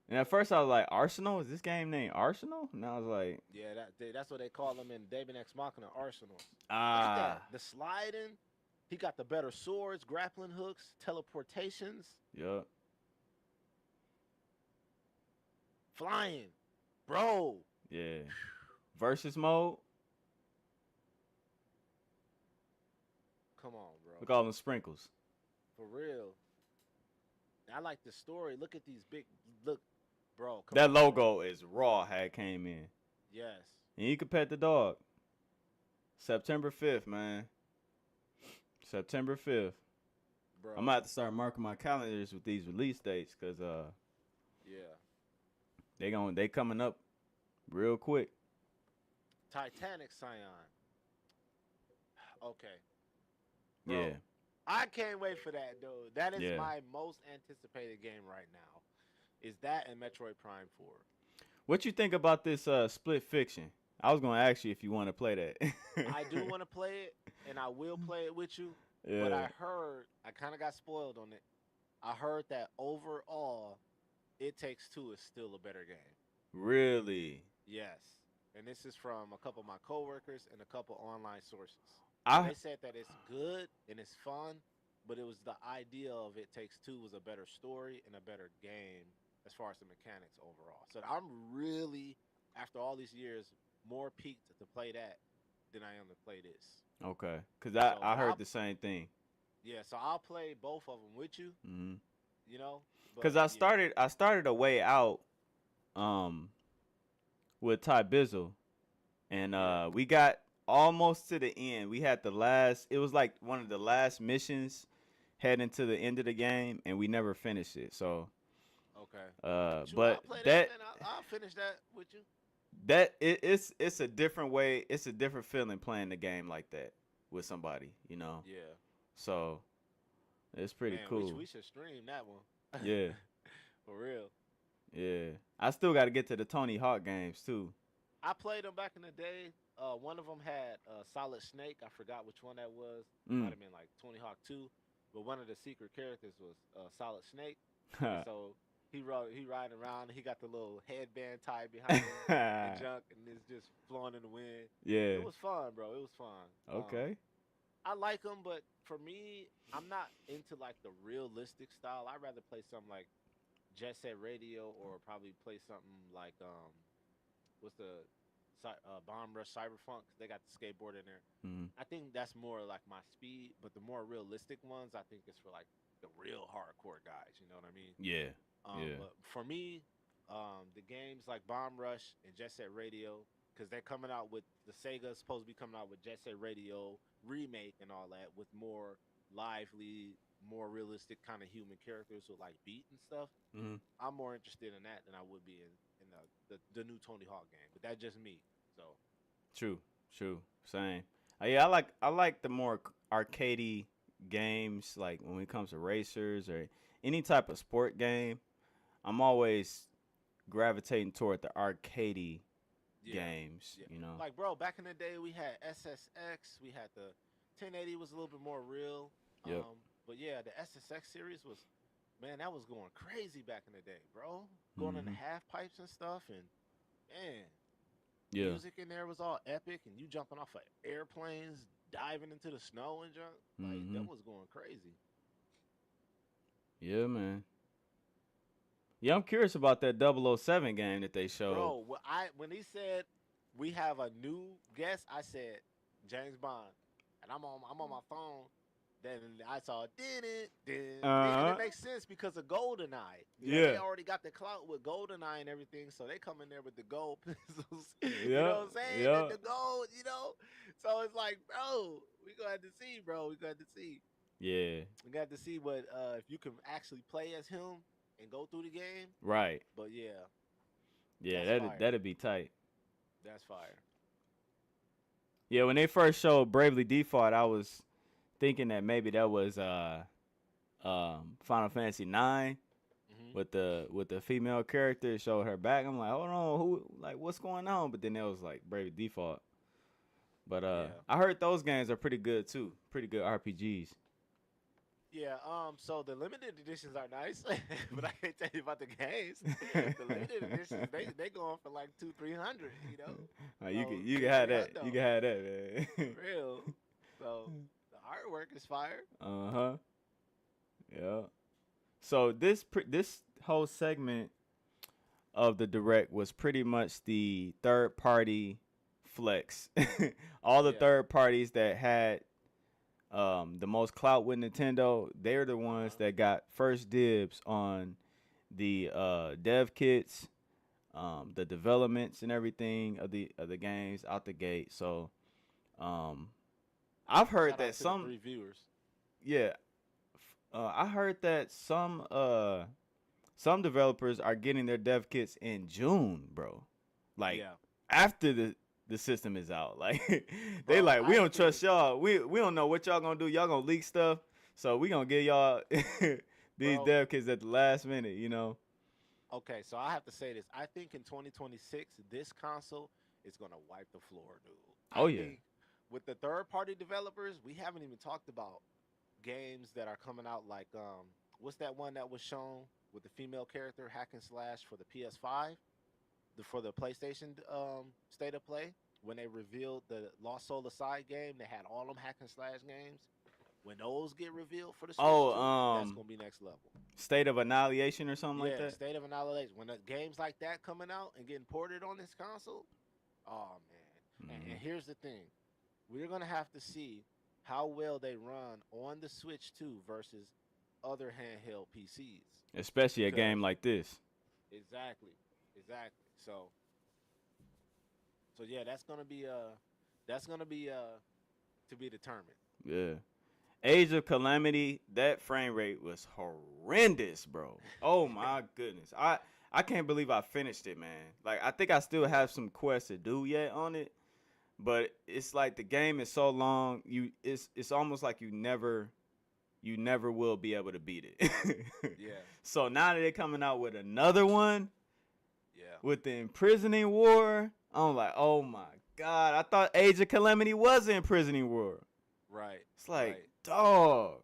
And at first I was like, Arsenal? Is this game named Arsenal? And I was like, Yeah, that's what they call him in David X Machina Arsenal. Look at ah. that. The sliding. He got the better swords, grappling hooks, teleportations, Yup. flying. Bro. Yeah. Versus mode. Come on, bro. Look at all them sprinkles. For real. I like the story. Look at these big look, bro. Come That on, logo bro. is raw how it came in. Yes. And you can pet the dog. September 5th, man. September 5th. Bro. I'm about to start marking my calendars with these release dates because yeah. they coming up real quick. Titanic Scion. Okay. Bro, Yeah. I can't wait for that, dude. That is Yeah. my most anticipated game right now. Is that and Metroid Prime 4. What you think about this split fiction? I was gonna ask you if you want to play that. I do want to play it, and I will play it with you. Yeah. But I kind of got spoiled on it. I heard that overall, It Takes Two is still a better game. Really? Yes. And this is from a couple of my coworkers and a couple online sources. They said that it's good and it's fun, but it was the idea of It Takes Two was a better story and a better game as far as the mechanics overall. So I'm really, after all these years, more peaked to play that than I am to play this. Okay, because I heard the same thing. Yeah, so I'll play both of them with you. Mm-hmm. You know, because I started a way out, with Ty Bizzle, and we got almost to the end. We had it was like one of the last missions heading to the end of the game, and we never finished it. So, okay. But I'll finish that with you. It's a different way. It's a different feeling playing the game like that with somebody, you know. Yeah. So it's pretty cool. We should stream that one. Yeah. For real. Yeah. I still got to get to the Tony Hawk games too. I played them back in the day. One of them had Solid Snake. I forgot which one that was. Might have been like Tony Hawk 2. But one of the secret characters was Solid Snake. So he riding around. And he got the little headband tied behind him and junk, and it's just flowing in the wind. Yeah. It was fun, bro. It was fun. Okay. I like them, but for me, I'm not into like the realistic style. I'd rather play something like Jet Set Radio, or probably play something like what's the Bomb Rush Cyberpunk. They got the skateboard in there. Mm-hmm. I think that's more like my speed, but the more realistic ones, I think it's for like the real hardcore guys. You know what I mean? Yeah. Yeah. But for me, the games like Bomb Rush and Jet Set Radio, because they're coming out with the Sega's supposed to be coming out with Jet Set Radio remake and all that, with more lively, more realistic kind of human characters with like beat and stuff. Mm-hmm. I'm more interested in that than I would be in the new Tony Hawk game. But that's just me. So True. Same. Yeah, I like the more arcadey games, like when it comes to racers or any type of sport game. I'm always gravitating toward the arcadey games, you know. Like, bro, back in the day, we had SSX. We had the 1080 was a little bit more real. Yep. But yeah, the SSX series was, man, that was going crazy back in the day, bro. Going into half pipes and stuff, and man, music in there was all epic, and you jumping off of airplanes, diving into the snow and junk. Like, that was going crazy. Yeah, man. Yeah, I'm curious about that 007 game that they showed. Bro, when he said we have a new guest, I said James Bond, and I'm on my phone. Then I saw and it makes sense because of GoldenEye. You know, they already got the clout with GoldenEye and everything, so they come in there with the gold pistols. You know what I'm saying? And the gold, you know. So it's like, bro, we gonna have to see, bro. We got to see. Yeah. We got to see what if you can actually play as him and go through the game. Right. But that'd be tight. That's fire. Yeah, when they first showed Bravely Default, I was thinking that maybe that was Final Fantasy 9 with the female character. Showed her back. I'm like, hold on, what's going on? But then it was like Bravely Default. But Yeah. I heard those games are pretty good too. Pretty good RPGs. Yeah, so the limited editions are nice, but I can't tell you about the games. The limited editions, they going for like 200-300, you know. So You can two have three that. You hundo can have that, for man. real. So the artwork is fire. Uh-huh. Yeah. So this whole segment of the direct was pretty much the third party flex. All the Yeah. third parties that had the most clout with Nintendo, they're the Uh ones huh. that got first dibs on the dev kits, the developments and everything of the games out the gate. So um, I've heard Shout that out to the some, 3 viewers. yeah, I heard that some developers are getting their dev kits in June, bro. Like Yeah, after the system is out. Like they bro. like, we I don't think, trust y'all. We don't know what y'all gonna do. Y'all gonna leak stuff. So we gonna give y'all these bro. dev kits at the last minute, you know? Okay, so I have to say this. I think in 2026, this console is gonna wipe the floor, dude. Oh I yeah. think with the third-party developers, we haven't even talked about games that are coming out. Like, what's that one that was shown with the female character hack and slash for the PS5, for the PlayStation State of Play? When they revealed the Lost Soul Aside game, they had all them hack and slash games. When those get revealed for the Switch Oh, 2, that's gonna be next level. State of Annihilation or something like Yeah, that. State of Annihilation. When the games like that coming out and getting ported on this console, oh man. And Hmm. here's the thing: we're gonna have to see how well they run on the Switch 2 versus other handheld PCs. Especially a Because game like this. exactly, exactly. So yeah, that's gonna be to be determined. Yeah. Age of Calamity, that frame rate was horrendous, bro. Oh my goodness. I can't believe I finished it, man. Like I think I still Yeah, have some quests to do yet on it, but it's like the game is so long, it's almost like you never will be able to beat it. yeah, So now that they're coming out with another one yeah. with the imprisoning war, I'm like, "Oh my god. I thought Age of Calamity was the imprisoning war." Right, It's like, right. "Dog,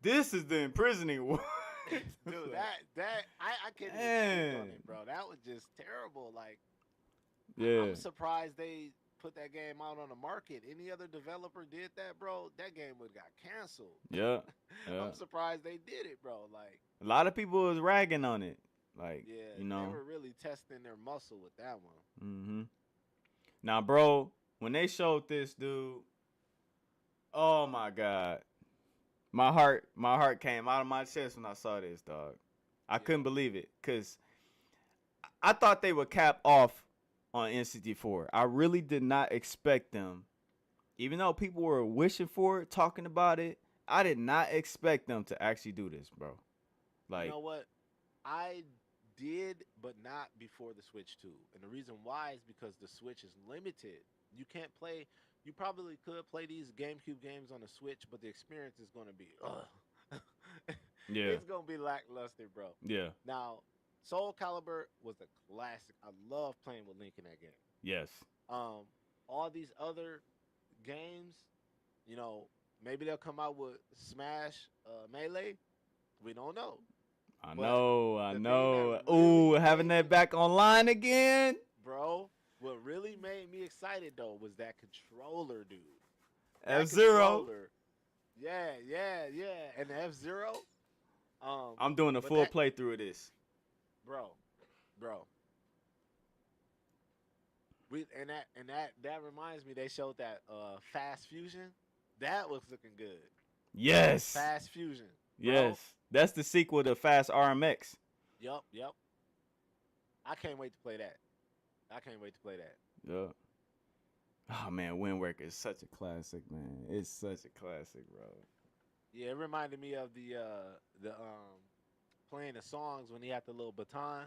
this is the imprisoning war." Dude, Like, that I can't even speak on man. it, bro. That was just terrible. Like Yeah. I'm surprised they put that game out on the market. Any other developer did that, bro, that game would have got canceled. Yeah. Yeah. I'm surprised they did it, bro. Like, A lot of people was ragging on it. Like, yeah, you they know. were really testing their muscle with that one. Mhm. Now, bro, when they showed this dude, oh my god. My heart came out of my chest when I saw this, dog. I couldn't Yeah, believe it cuz I thought they would cap off on N64. I really did not expect them. Even though people were wishing for it, talking about it, I did not expect them to actually do this, bro. you Like, know what? I did, but not before the Switch 2. And the reason why is because the Switch is limited. You can't play. You probably could play these GameCube games on the Switch, but the experience is going to be, yeah, it's going to be lackluster, bro. yeah, Now, Soul Calibur was a classic. I love playing with Link in that game. yes. Um, all these other games, you know, maybe they'll come out with Smash Melee. We don't know. I But know, I the thing that know. Ooh, really having made that me, back online again. bro, what really made me excited though was that controller, dude. F That Zero. controller. Yeah, yeah, yeah. And the F Zero. Um, I'm doing a but full that, playthrough of this. bro, bro. That reminds me. They showed that Fast Fusion. That was looking good. Yes, Fast Fusion, bro. yes. That's the sequel to Fast RMX. Yup, yup. I can't wait to play that. I can't wait to play that. Yeah. Oh man, Wind Waker is such a classic, man. It's such a classic, bro. Yeah, it reminded me of the playing the songs when he had the little baton,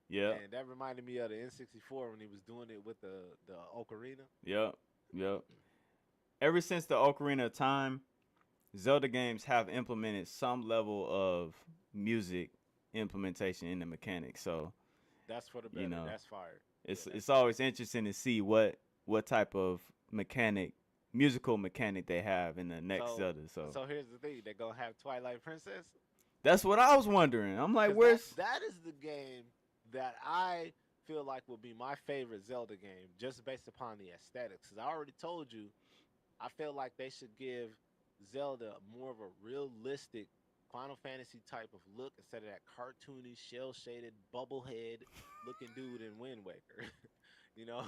Yep, and that reminded me of the N64 when he was doing it with the ocarina. yep, yep. Ever since the Ocarina of Time, Zelda games have implemented some level of music implementation in the mechanics. So, That's for the you better. know, That's fire. Yeah, that's it's fire. always interesting to see what type of musical mechanic they have in the next So Zelda. So so here's the thing: they're gonna have Twilight Princess, that's what I was wondering. I'm like, because that where's that is the game that I feel like will be my favorite Zelda game, just based upon the aesthetics. Because I already told you, I feel like they should give Zelda more of a realistic Final Fantasy type of look instead of that cartoony, shell shaded, bubblehead looking dude in Wind Waker. you know,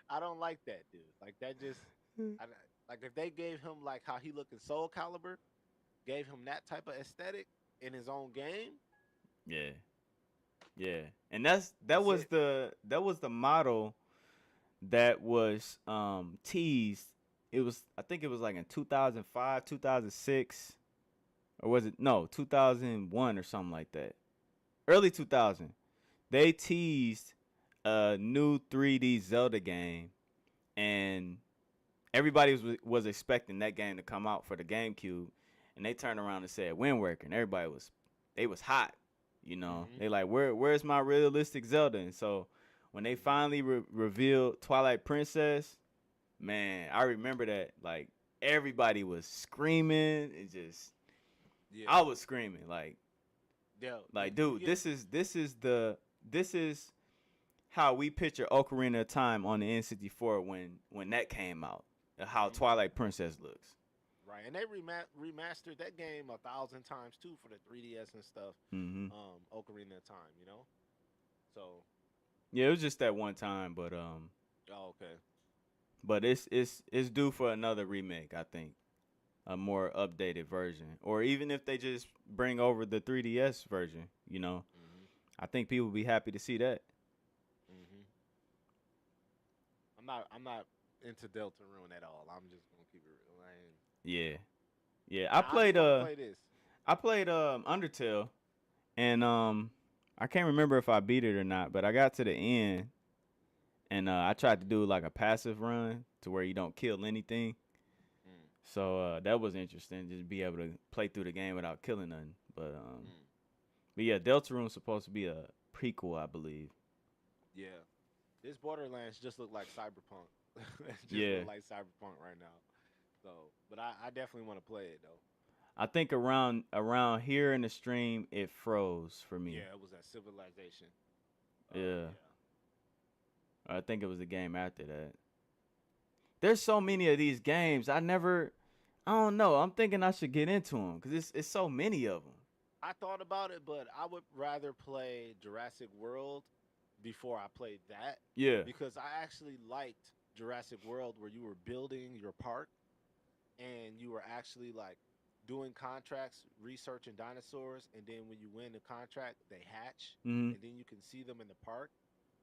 I don't like that dude. Like that just, I, like if they gave him like how he looked in Soul Calibur, gave him that type of aesthetic in his own game, yeah, yeah, and that that's was it. the model that was teased. It was I think it was like in 2005, 2006, or was it no 2001 or something like that. Early 2000. They teased a new 3D Zelda game, and everybody was expecting that game to come out for the GameCube, and they turned around and said Wind Waker, and everybody was hot, you know. Hmm. They like where's my realistic Zelda? And so when they Hmm. finally revealed Twilight Princess, man, I remember that like everybody was screaming and just Yeah, I was screaming yeah. like You dude, get this is how we picture Ocarina of Time on the N64 when that came out. How mhm, Twilight Princess looks. right, and they remastered that game 1,000 times too for the 3DS and stuff. Hmm. Ocarina of Time, you know. So, Yeah, it was just that one time, oh, okay. but it's due for another remake. I think a more updated version, or even if they just bring over the 3DS version, you know, Hmm. I think people would be happy to see that. Hmm. I'm not into Deltarune at all. I'm just gonna keep it real. Yeah, yeah. I just want to play this. I played Undertale, and I can't remember if I beat it or not, but I got to the end, and I tried to do like a passive run to where you don't kill anything. Mm, So that was interesting, just be able to play through the game without killing nothing. mm. But yeah, Deltarune's supposed to be a prequel, I believe. Yeah, this Borderlands just look like Cyberpunk. It just Yeah, look like Cyberpunk right now. So, but I definitely want to play it though. I think around here in the stream it froze for me. Yeah, it was that Civilization. Yeah, Yeah. I think it was the game after that. There's so many of these games. I don't know. I'm thinking I should get into them because it's so many of them. I thought about it, but I would rather play Jurassic World before I played that, Yeah. because I actually liked Jurassic World where you were building your park and you were actually like doing contracts, researching dinosaurs, and then when you win the contract, they hatch, Hmm. and then you can see them in the park,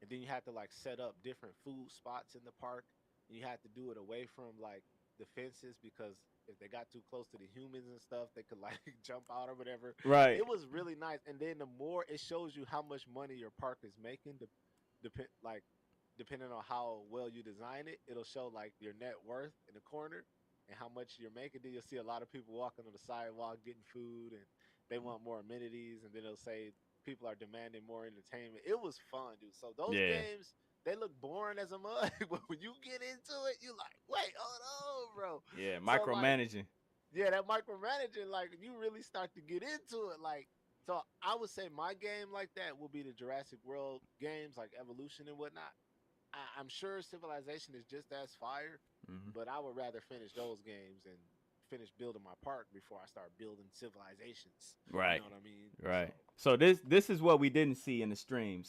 and then you have to like set up different food spots in the park, and you have to do it away from like the fences, because if they got too close to the humans and stuff, they could like jump out or whatever. Right. It was really nice, and then the more it shows you how much money your park is making, like depending on how well you design it, it'll show like your net worth in the corner and how much you're making. Then you'll see a lot of people walking on the sidewalk getting food, and they want more amenities. And then it'll say people are demanding more entertainment. It was fun, dude. So those Yeah. games, they look boring as a mug, but when you get into it, you like, wait, hold on, bro. Yeah. So like, Micromanaging. yeah, that micromanaging, like you really start to get into it. Like, so I would say my game like that will be the Jurassic World games, like Evolution and whatnot. I'm sure Civilization is just as fire, Hmm. but I would rather finish those games and finish building my park before I start building civilizations. You Right. know what I mean? So Right. So this is what we didn't see in the stream.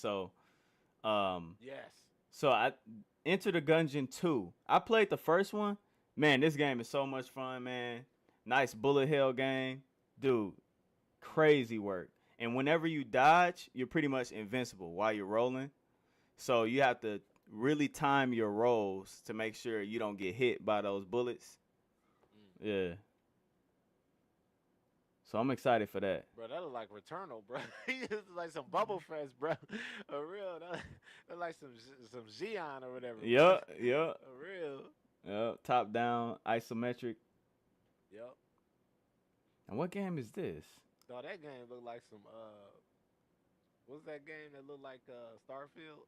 Um yes, so I Enter the Gungeon 2. I played the first one. Man, this game is so much fun, man. Nice bullet hell game. Dude, crazy work. And whenever you dodge, you're pretty much invincible while you're rolling. So you have to really time your rolls to make sure you don't get hit by those bullets. mm. Yeah. So I'm excited for that. Bro, that look like Returnal, bro. It's like some Bubble Fest, bro. A real, that like some Xeon or whatever, bro. Yup, yup, A real. yup. Top down, isometric. Yep. And what game is this? No, that game looked like some what's that game that looked like Starfield?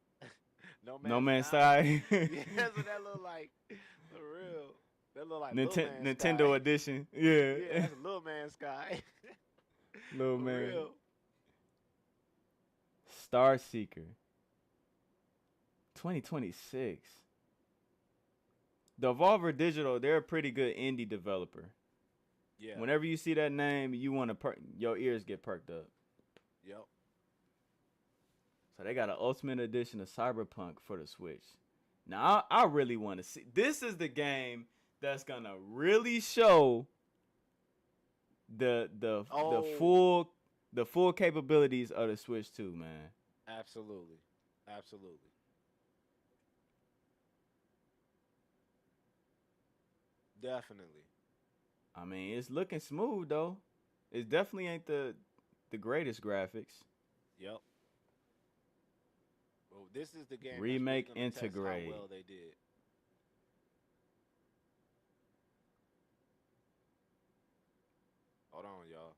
No No Man's Man's Sky. Sky. Yeah, that's what that look like. For real. That look like Little Man's Nintendo Sky. edition. Yeah, Yeah. that's a Little Man's Sky. Little For man. real. Star Seeker. 2026. Devolver Digital, they're a pretty good indie developer. Yeah. Whenever you see that name, you want to your ears get perked up. Yep. So they got an Ultimate Edition of Cyberpunk for the Switch. Now I really want to see. This is the game that's gonna really show Oh, the full capabilities of the Switch 2, man. absolutely. Absolutely. Definitely. I mean, it's looking smooth though. It definitely ain't the greatest graphics. Yep. Well, this is the game that's really Remake going to test how integrate. well they did. Hold on, y'all.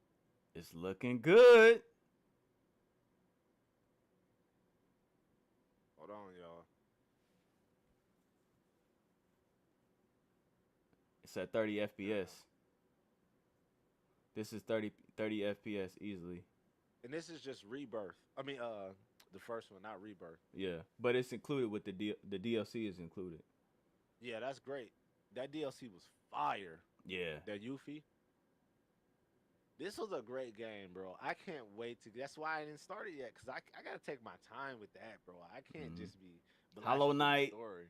It's looking good. Hold on, y'all. It's at 30 FPS. This is 30 FPS easily. And this is just Rebirth. I mean, the first one, not Rebirth. Yeah, but it's included with the DLC is included. Yeah, that's great. That DLC was fire. Yeah. That Yuffie. This was a great game, bro. I can't wait to. That's why I didn't start it yet, because I got to take my time with that, bro. I can't just be. Hollow Knight. Story.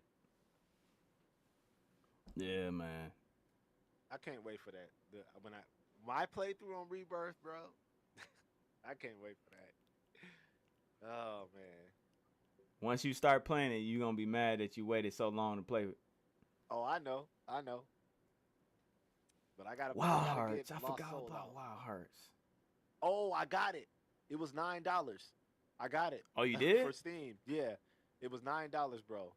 Yeah, man. I can't wait for that. When my playthrough on Rebirth, bro, I can't wait for that. Oh man. Once you start playing it, you're gonna be mad that you waited so long to play it. Oh, I know. But I gotta. Wild I gotta Hearts. get I Lost forgot Soul about out. Wild Hearts. Oh, I got it. It was $9. I got it. Oh, you did? For Steam. Yeah, it was $9, bro.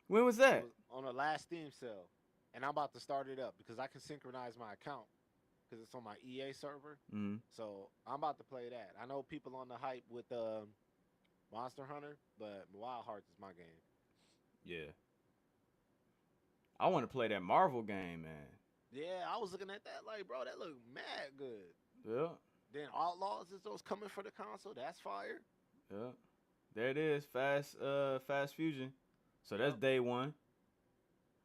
When was that? It was on the last Steam sale, and I'm about to start it up because I can synchronize my account because it's on my EA server. Mm-hmm. So I'm about to play that. I know people on the hype with Monster Hunter, but Wild Hearts is my game. Yeah. I want to play that Marvel game, man. Yeah, I was looking at that like, bro, that looked mad good. Yeah. Then Outlaws is those coming for the console. That's fire. Yeah. There it is. Fast Fusion. So that's day one.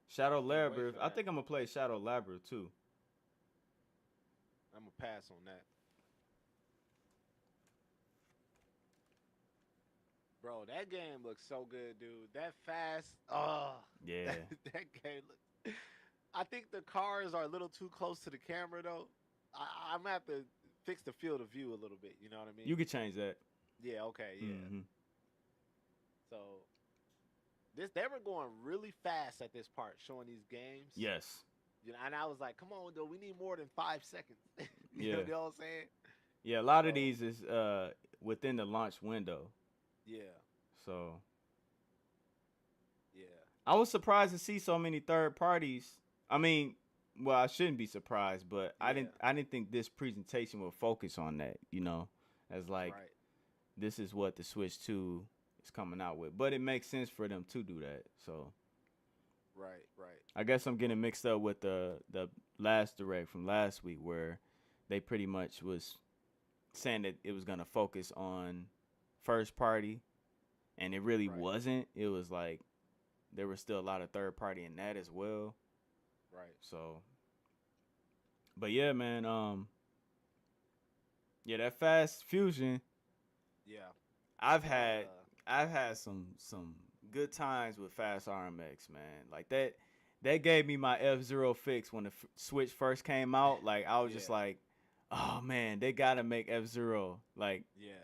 Shadow Labyrinth. I think I'm gonna play Shadow Labyrinth too. I'm gonna pass on that. Bro, that game looks so good, dude. That fast. Oh. Yeah. That game looks. I think the cars are a little too close to the camera though. I'm gonna have to fix the field of view a little bit. You know what I mean? You could change that. Yeah. Okay. Yeah. Mm-hmm. So they were going really fast at this part, showing these games. Yes. You know, and I was like, "Come on, though, we need more than 5 seconds." Yeah. You know what I'm saying? Yeah, a lot of these is within the launch window. Yeah. So. Yeah. I was surprised to see so many third parties. I mean, well, I shouldn't be surprised, but Yeah. I didn't think this presentation would focus on that. You know, as like Right. this is what the Switch 2 is coming out with, but it makes sense for them to do that. So. Right. I guess I'm getting mixed up with the last direct from last week where they pretty much was saying that it was gonna focus on first party, and it really wasn't. It was like there was still a lot of third party in that as well. Right. So, but yeah, man. Yeah, that Fast Fusion. Yeah. I've had some good times with Fast RMX, man. Like that gave me my F-Zero fix when the Switch first came out. Like I was just like, oh man, they gotta make F-Zero. Like, yeah.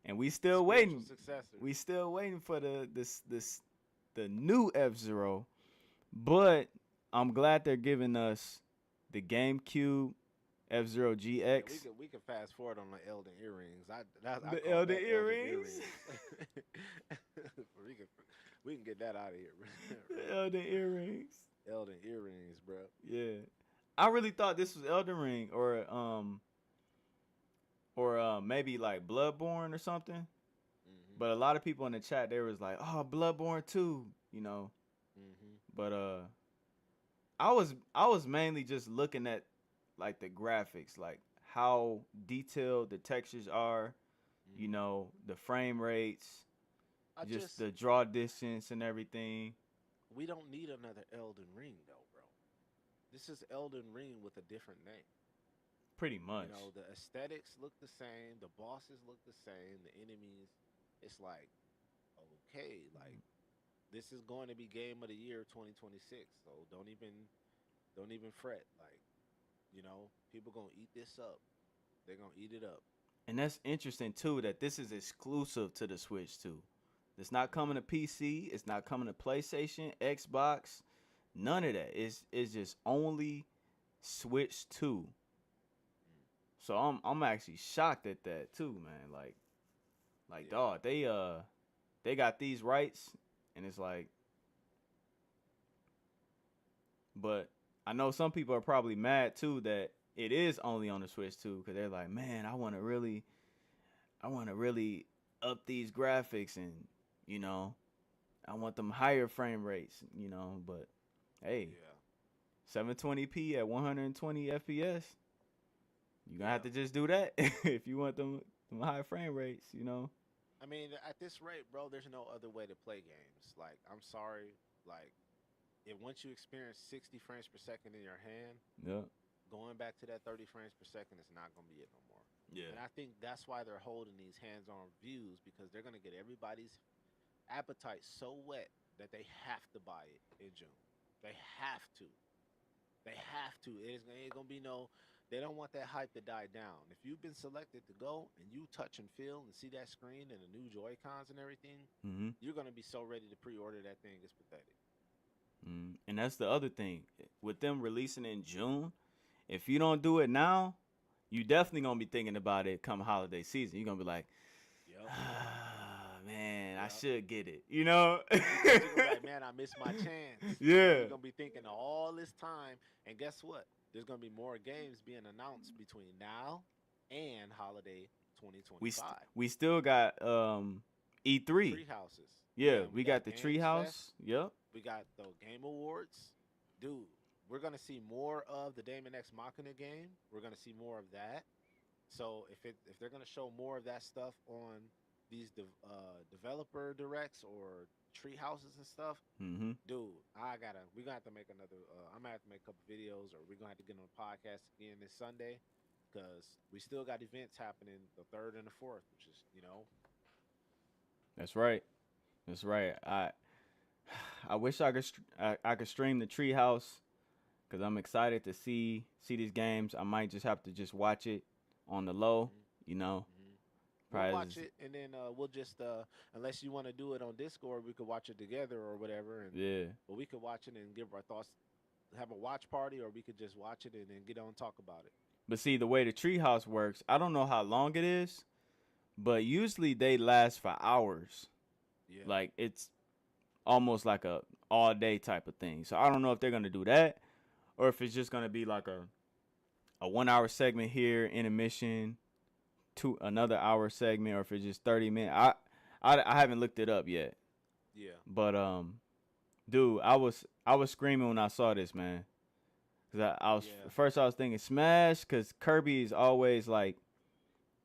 And we still waiting. Successor. We still waiting for the new F-Zero. But I'm glad they're giving us the GameCube F-Zero GX. Yeah, we can fast forward on the Elden earrings. The Elden earrings. we can get that out of here. The Elden earrings. Elden earrings, bro. Yeah, I really thought this was Elden Ring or maybe like Bloodborne or something. Mm-hmm. But a lot of people in the chat, they was like, "Oh, Bloodborne 2," you know. Mm-hmm. But I was mainly just looking at like the graphics, like how detailed the textures are, you Mm-hmm. know, the frame rates, I just just the draw distance and everything. we don't need another Elden Ring though, bro. This is Elden Ring with a different name. Pretty You much. know, the aesthetics look the same, the bosses look the same, the enemies. It's like, okay, like this is going to be game of the year 2026. So don't even fret. Like, people gonna eat this up. They're gonna eat it up. And that's interesting too that this is exclusive to the Switch too. It's not coming to PC. It's not coming to PlayStation, Xbox, none of that. It's just only Switch 2. So I'm actually shocked at that too, man. Like Yeah. dog, they got these rights, and it's like, but I know some people are probably mad too that it is only on the Switch 2 because they're like, man, I want to really up these graphics and you know I want them higher frame rates, you know. But hey, Yeah. 720p at 120 FPS, you gonna Yeah. have to just do that if you want them high frame rates, you know. I mean, at this rate, bro, there's no other way to play games. Like, I'm sorry. Like, if once you experience 60 frames per second in your hand, Yeah, going back to that 30 frames per second is not going to be it no more. yeah, And I think that's why they're holding these hands-on reviews because they're going to get everybody's appetite so wet that they have to buy it in June. They have to. They have to. It ain't going to be no. They don't want that hype to die down. If you've been selected to go and you touch and feel and see that screen and the new Joy Cons and everything, mm-hmm. you're going to be so ready to pre-order that thing. It's pathetic. And that's the other thing with them releasing in June. If you don't do it now, you definitely gonna be thinking about it come holiday season. You're gonna be like, Yep. ah, man, I Yep. should get it. You know? Because you're gonna be like, man, I missed my chance. Yeah. You're gonna be thinking all this time, and guess what? There's gonna be more games being announced between now and holiday We 2025. we still got E3. Tree houses. Yeah, And we we got got the Games Treehouse. Fest. Yep. We got the Game Awards. Dude, we're gonna see more of the Damon X Machina game. We're gonna see more of that. So if they're gonna show more of that stuff on these developer directs or tree houses and stuff, Mm-hmm. dude, we're gonna have to make another. I'm gonna have to make a couple videos, or we're gonna have to get on the podcast again this Sunday, because we still got events happening the third and the fourth, which is That's right. That's right. I wish I could stream the Treehouse because I'm excited to see these games. I might just have to just watch it on the low, mhm, you know. mhm. We'll Probably watch it, and then we'll just unless you want to do it on Discord, we could watch it together or whatever, and yeah. but we could watch it and give our thoughts, have a watch party, or we could just watch it and then get on and talk about it. But see the way the Treehouse works, I don't know how long it is, but usually they last for hours. Yeah. Like it's almost like a all day type of thing. So I don't know if they're gonna do that or if it's just gonna be like a 1 hour segment here, intermission, to another hour segment, or if it's just 30 minutes. I haven't looked it up yet. Yeah. But dude, I was screaming when I saw this, man. Cause I was Yeah. first I was thinking Smash, cause Kirby is always like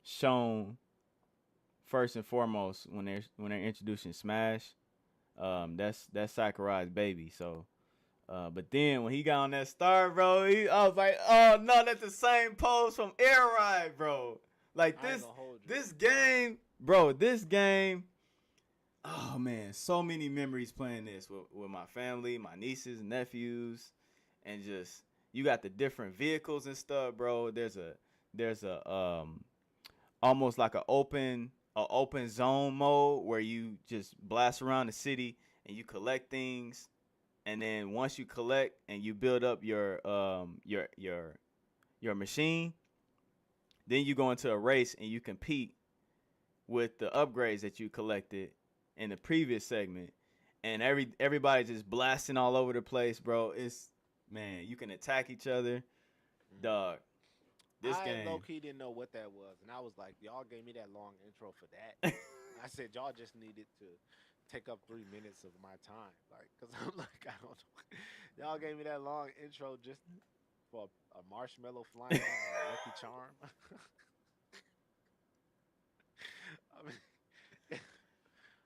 shown first and foremost when they're introducing Smash. That's Sakurai's baby. So, but then when he got on that star, bro, I was like, oh no, that's the same pose from Air Ride, bro. Like I ain't gonna hold you. this game, bro, this game. Oh man, so many memories playing this with my family, my nieces and nephews, and just you got the different vehicles and stuff, bro. There's a almost like a open zone mode where you just blast around the city and you collect things, and then once you collect and you build up your machine, then you go into a race and you compete with the upgrades that you collected in the previous segment, and everybody just blasting all over the place, bro. It's man, you can attack each other, Mhm. dog. This I game. low key didn't know what that was, and I was like, y'all gave me that long intro for that. I said y'all just needed to take up 3 minutes of my time, like, cause I'm like, I don't know. Y'all gave me that long intro just for a marshmallow flying or a Lucky Charm. I mean,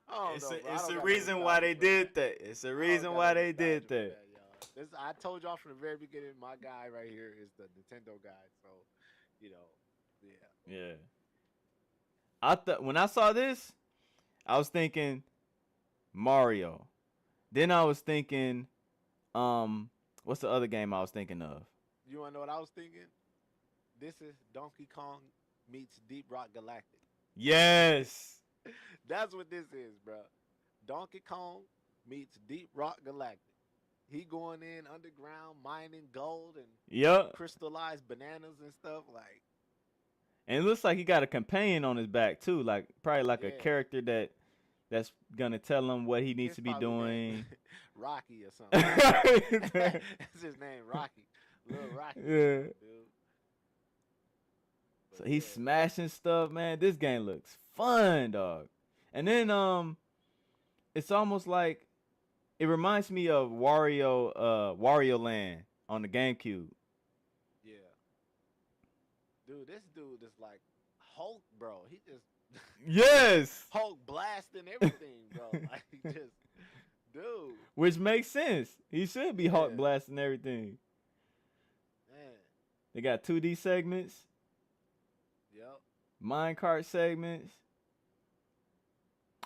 I don't know, bro. I It's don't a got no reason why nostalgia they for that. did that. It's a I don't reason got no why they did nostalgia for that. that, y'all. This I told y'all from the very beginning. My guy right here is the Nintendo guy, so you know, yeah, Yeah. I thought when I saw this, I was thinking Mario. Then I was thinking, what's the other game I was thinking of? you wanna know what I was thinking? This is Donkey Kong meets Deep Rock Galactic. Yes. That's what this is, bro. Donkey Kong meets Deep Rock Galactic. He going in underground mining gold and Yep. crystallized bananas and stuff. Like, And it looks like he got a companion on his back too, like probably like a yeah, character that's gonna tell him what he needs his to be probably name doing. Rocky or something. Yeah. That's his name, Rocky. Little Rocky or something, dude. But So he's yeah, smashing stuff, man. This game looks fun, dog. And then it's almost like it reminds me of Wario Land on the GameCube. yeah, dude. This dude is like Hulk, bro. He just Yes. Hulk blasting everything, bro. Like, he just, dude, Which makes sense. He should be Hulk yeah, blasting everything. man, They got 2D segments, yep, minecart segments.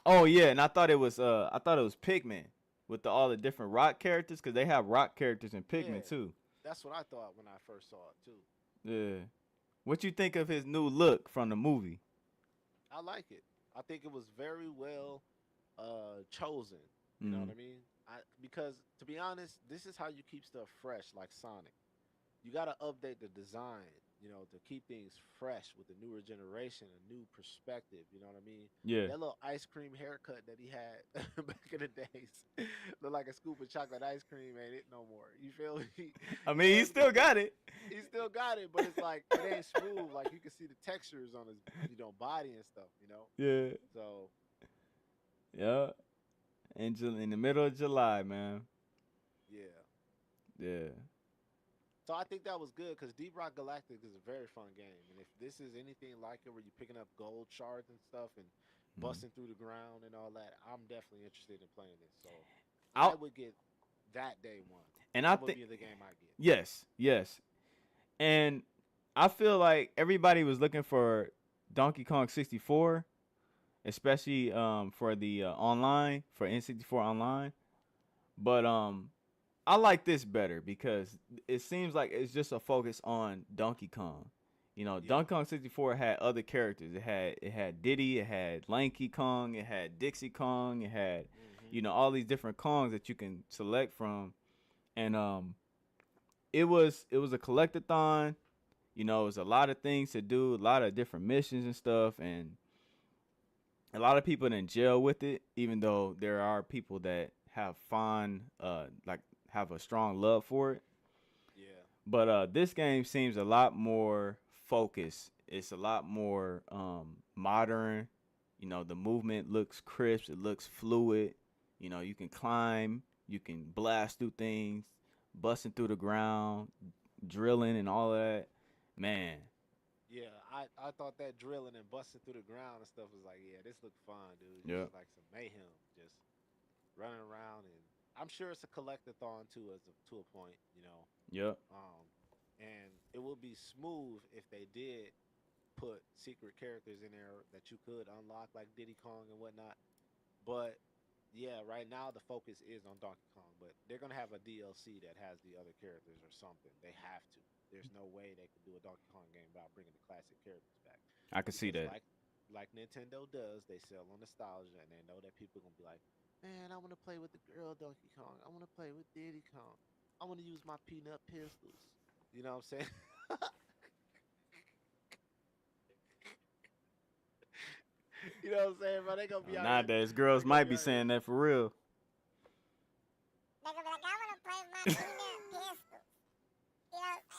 Oh yeah, and I thought it was Pikmin with all the different rock characters because they have rock characters in yeah. Pikmin too. That's what I thought when I first saw it too. Yeah. What you think of his new look from the movie? I like it. I think it was very well chosen. You know what Mm. I mean? Because to be honest, this is how you keep stuff fresh, like Sonic. You got to update the design, to keep things fresh with the newer generation, a new perspective. You know what I mean? Yeah. That little ice cream haircut that he had back in the days looked like a scoop of chocolate ice cream. Ain't it no more? You feel me? I He mean, he has still got it. he still got it, but it's like it ain't smooth. Like you can see the textures on his, body and stuff. Yeah. So Yeah. In the middle of July, man. yeah. Yeah. So I think that was good because Deep Rock Galactic is a very fun game, and if this is anything like it, where you're picking up gold shards and stuff and Mm. busting through the ground and all that, I'm definitely interested in playing this. So I I'll, would get that day one. and I That would think be the game I get. yes, yes. And I feel like everybody was looking for Donkey Kong 64, especially for the online for N64 online. But I like this better because it seems like it's just a focus on Donkey Kong. Yeah. Donkey Kong 64 had other characters. It had Diddy, it had Lanky Kong, it had Dixie Kong, it had Hmm. all these different Kongs that you can select from. And it was a collectathon. It was a lot of things to do, a lot of different missions and stuff, and a lot of people in jail with it, even though there are people that have like have a strong love for it. Yeah. But this game seems a lot more focused. It's a lot more modern. The movement looks crisp. It looks fluid. You can climb. You can blast through things, busting through the ground, drilling and all of that. Man, Yeah, I thought that drilling and busting through the ground and stuff was like, yeah, this looked fun, dude. yeah, Just like some mayhem, just running around, and I'm sure it's a collectathon too, to a point. yeah, Um, and it would be smooth if they did put secret characters in there that you could unlock, like Diddy Kong and whatnot. But yeah, right now the focus is on Donkey Kong, but they're gonna have a DLC that has the other characters or something. They have to. There's no way they could do a Donkey Kong game without bringing the classic characters back, I could see because that. like Nintendo does, they sell on nostalgia, and they know that people are gonna be like, man, I want to play with the girl Donkey Kong. I want to play with Diddy Kong. I want to use my peanut pistols. You know what I'm saying? You know what I'm saying, bro? They gonna be out here. Nowadays, They girls gonna might be be out here. saying that for real. They're gonna be like, I wanna play with my peanut pistols. You know what I'm saying?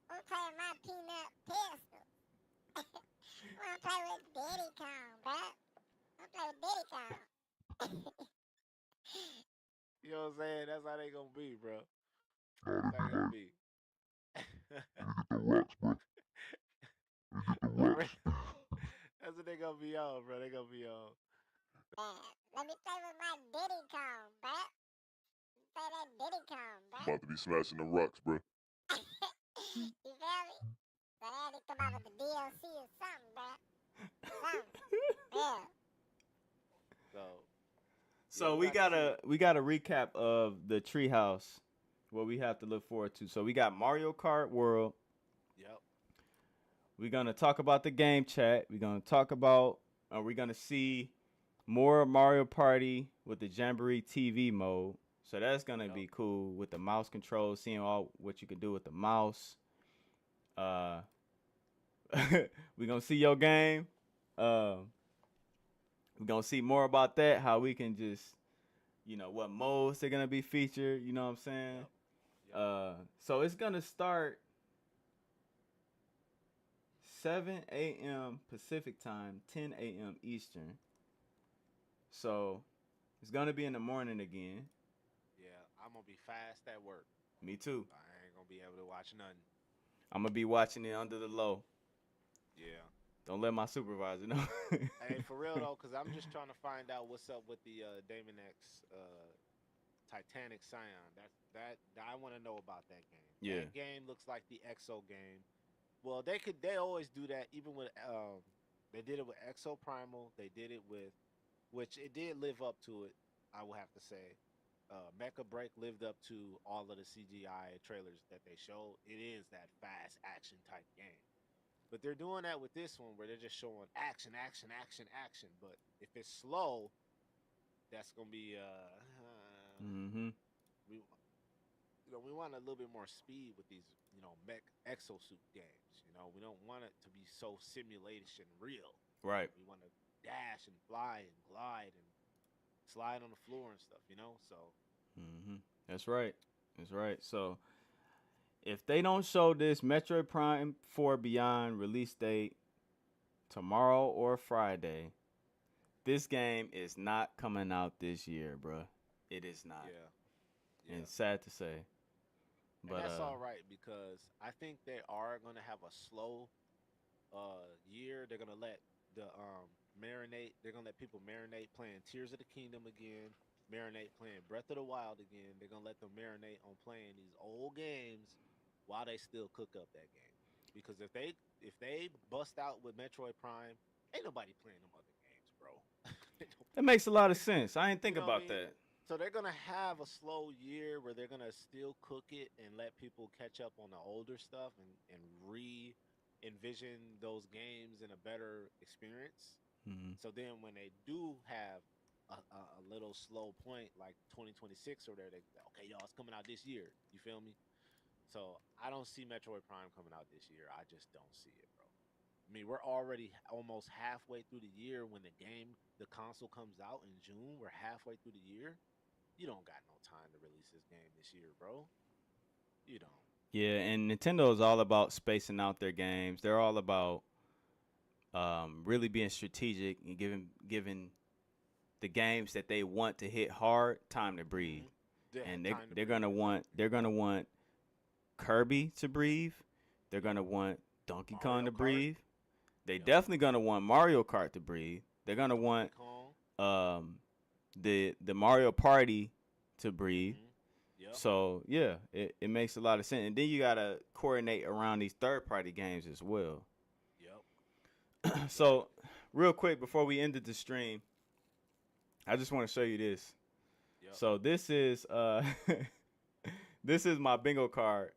I'm gonna play with my peanut with Diddy Kong, bruh. Don't play with Diddy Kong. You know what I'm saying? That's how they gonna be, bro. That's how they gonna be. That's what they gonna be on, bro. They gonna be on. Man, let me play with my Diddy Kong, bruh. Play that Diddy Kong, bruh. About to be smashing the rocks, bro. You feel me? So they had to come out with the DLC or something, bruh. Something. Yeah. So we got a recap of the treehouse, what we have to look forward to. So we got Mario Kart World. Yep. We're gonna talk about the game chat. We're gonna talk about. We're gonna see more Mario Party with the Jamboree TV mode. So that's gonna be cool with the mouse controls, seeing all what you can do with the mouse. We're gonna see your game. We're gonna see more about that. How we can just, what modes they're gonna be featured. You know what I'm saying? Yep. So it's gonna start 7 a.m. Pacific time, 10 a.m. Eastern. So it's gonna be in the morning again. Yeah, I'm gonna be fast at work. Me too. I ain't gonna be able to watch nothing. I'm gonna be watching it under the low. Yeah. Don't let my supervisor know. Hey, for real though, because I'm just trying to find out what's up with the Damon X Titanic Scion. That I want to know about that game. Yeah. That game looks like the EXO game. Well, they always do that. Even with they did it with EXO Primal. They did it with, which it did live up to it. I will have to say, Mecha Break lived up to all of the CGI trailers that they showed. It is that fast action type game. But they're doing that with this one where they're just showing action, action, action, action. But if it's slow, that's gonna be Mm-hmm. we want a little bit more speed with these mech exosuit games. We don't want it to be so simulation real. Right. We want to dash and fly and glide and slide on the floor and stuff. So Mm-hmm. That's right. That's right. So if they don't show this Metroid Prime 4 Beyond release date tomorrow or Friday, this game is not coming out this year, bruh. It is not. yeah. And it's sad to say. But And that's all right because I think they are gonna have a slow year. They're gonna let the marinate. They're gonna let people marinate playing Tears of the Kingdom again. Marinate playing Breath of the Wild again. They're gonna let them marinate on playing these old games while they still cook up that game. Because if they bust out with Metroid Prime, ain't nobody playing them other games, bro. that makes a lot of sense. I didn't think You know what I about mean? that. So they're gonna have a slow year where they're gonna still cook it and let people catch up on the older stuff and re-envision those games in a better experience. Mm-hmm. So then when they do have a little slow point like 2026 or there, they okay, y'all, it's coming out this year. You feel me? So I don't see Metroid Prime coming out this year. I just don't see it, bro. I mean, we're already almost halfway through the year when the console comes out in June. We're halfway through the year. You don't got no time to release this game this year, bro. You don't. Yeah, and Nintendo is all about spacing out their games. They're all about really being strategic and giving the games that they want to hit hard time to breathe. And they're gonna want Kirby to breathe. They're gonna want Donkey Mario Kong to Kart? breathe. They Yep. definitely gonna want Mario Kart to breathe. They're gonna want Kong. the Mario Party to breathe. Yep. So yeah, it makes a lot of sense. And then you gotta coordinate around these third party games as well. Yep. So real quick before we ended the stream, I just want to show you this. Yep. So this is this is my bingo card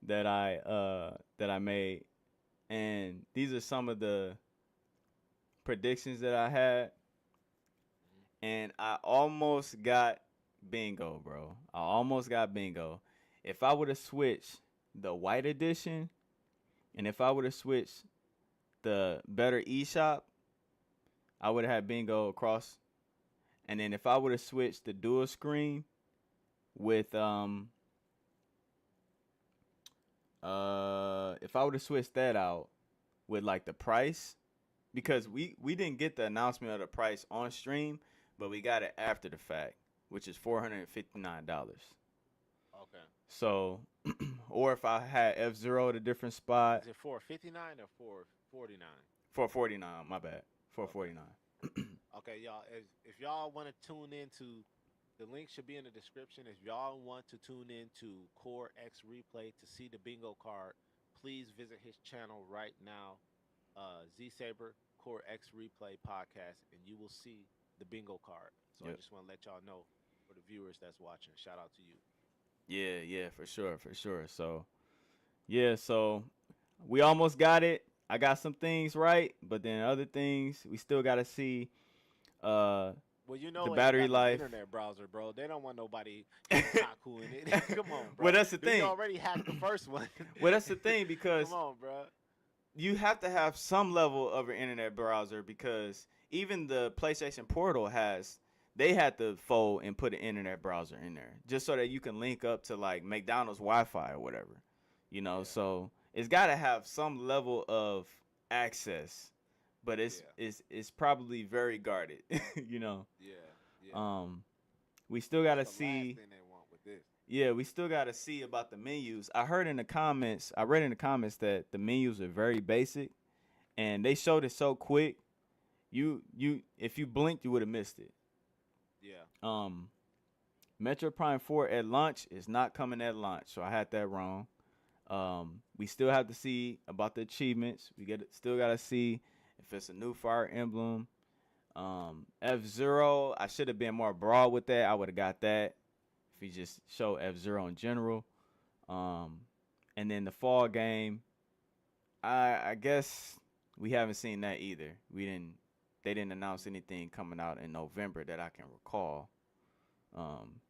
that I made, and these are some of the predictions that I had, and I almost got bingo, bro. I almost got bingo. If I would have switched the white edition, and if I would have switched the better eShop, I would have had bingo across. And then if I would have switched the dual screen with if I would have switched that out with like the price, because we didn't get the announcement of the price on stream, but we got it after the fact, which is $459. Okay. So, or if I had F-Zero at a different spot, Is it 459 or 449? 449. My bad, Okay. 449. Okay, y'all. If y'all want to tune into, the link should be in the description. If y'all want to tune into Core X Replay to see the bingo card, please visit his channel right now, Z Saber Core X Replay Podcast, and you will see the bingo card. So I Yep. just want to let y'all know, for the viewers that's watching. Shout out to you. Yeah, yeah, for sure, for sure. So, yeah, so we almost got it. I got some things right, but then other things we still got to see. Uh, Well, you the know, ain't battery got no life. internet browser, bro. They don't want nobody Kaku in it. Come on, Well, bro. that's the We thing. already hacked the first one. Well, that's the thing Come because on, bro. you have to have some level of an internet browser because even the PlayStation Portal has they had to fold and put an internet browser in there just so that you can link up to like McDonald's Wi-Fi or whatever, Yeah, So it's got to have some level of access, but it's yeah, it's it's probably very guarded, you know. yeah, yeah. Um, we still got That's to the last see. thing they want with this. Yeah, we still got to see about the menus. I heard in the comments, I read in the comments that the menus are very basic and they showed it so quick. You if you blinked, you would have missed it. Yeah, Um, Metro Prime 4 at launch is not coming at launch, so I had that wrong. We still have to see about the achievements. Still got to see if it's a new Fire Emblem. F-Zero, I should have been more broad with that. I would have got that if you just show F-Zero in general. Um, and then the fall game, I guess we haven't seen that either. They didn't announce anything coming out in November that I can recall. Um,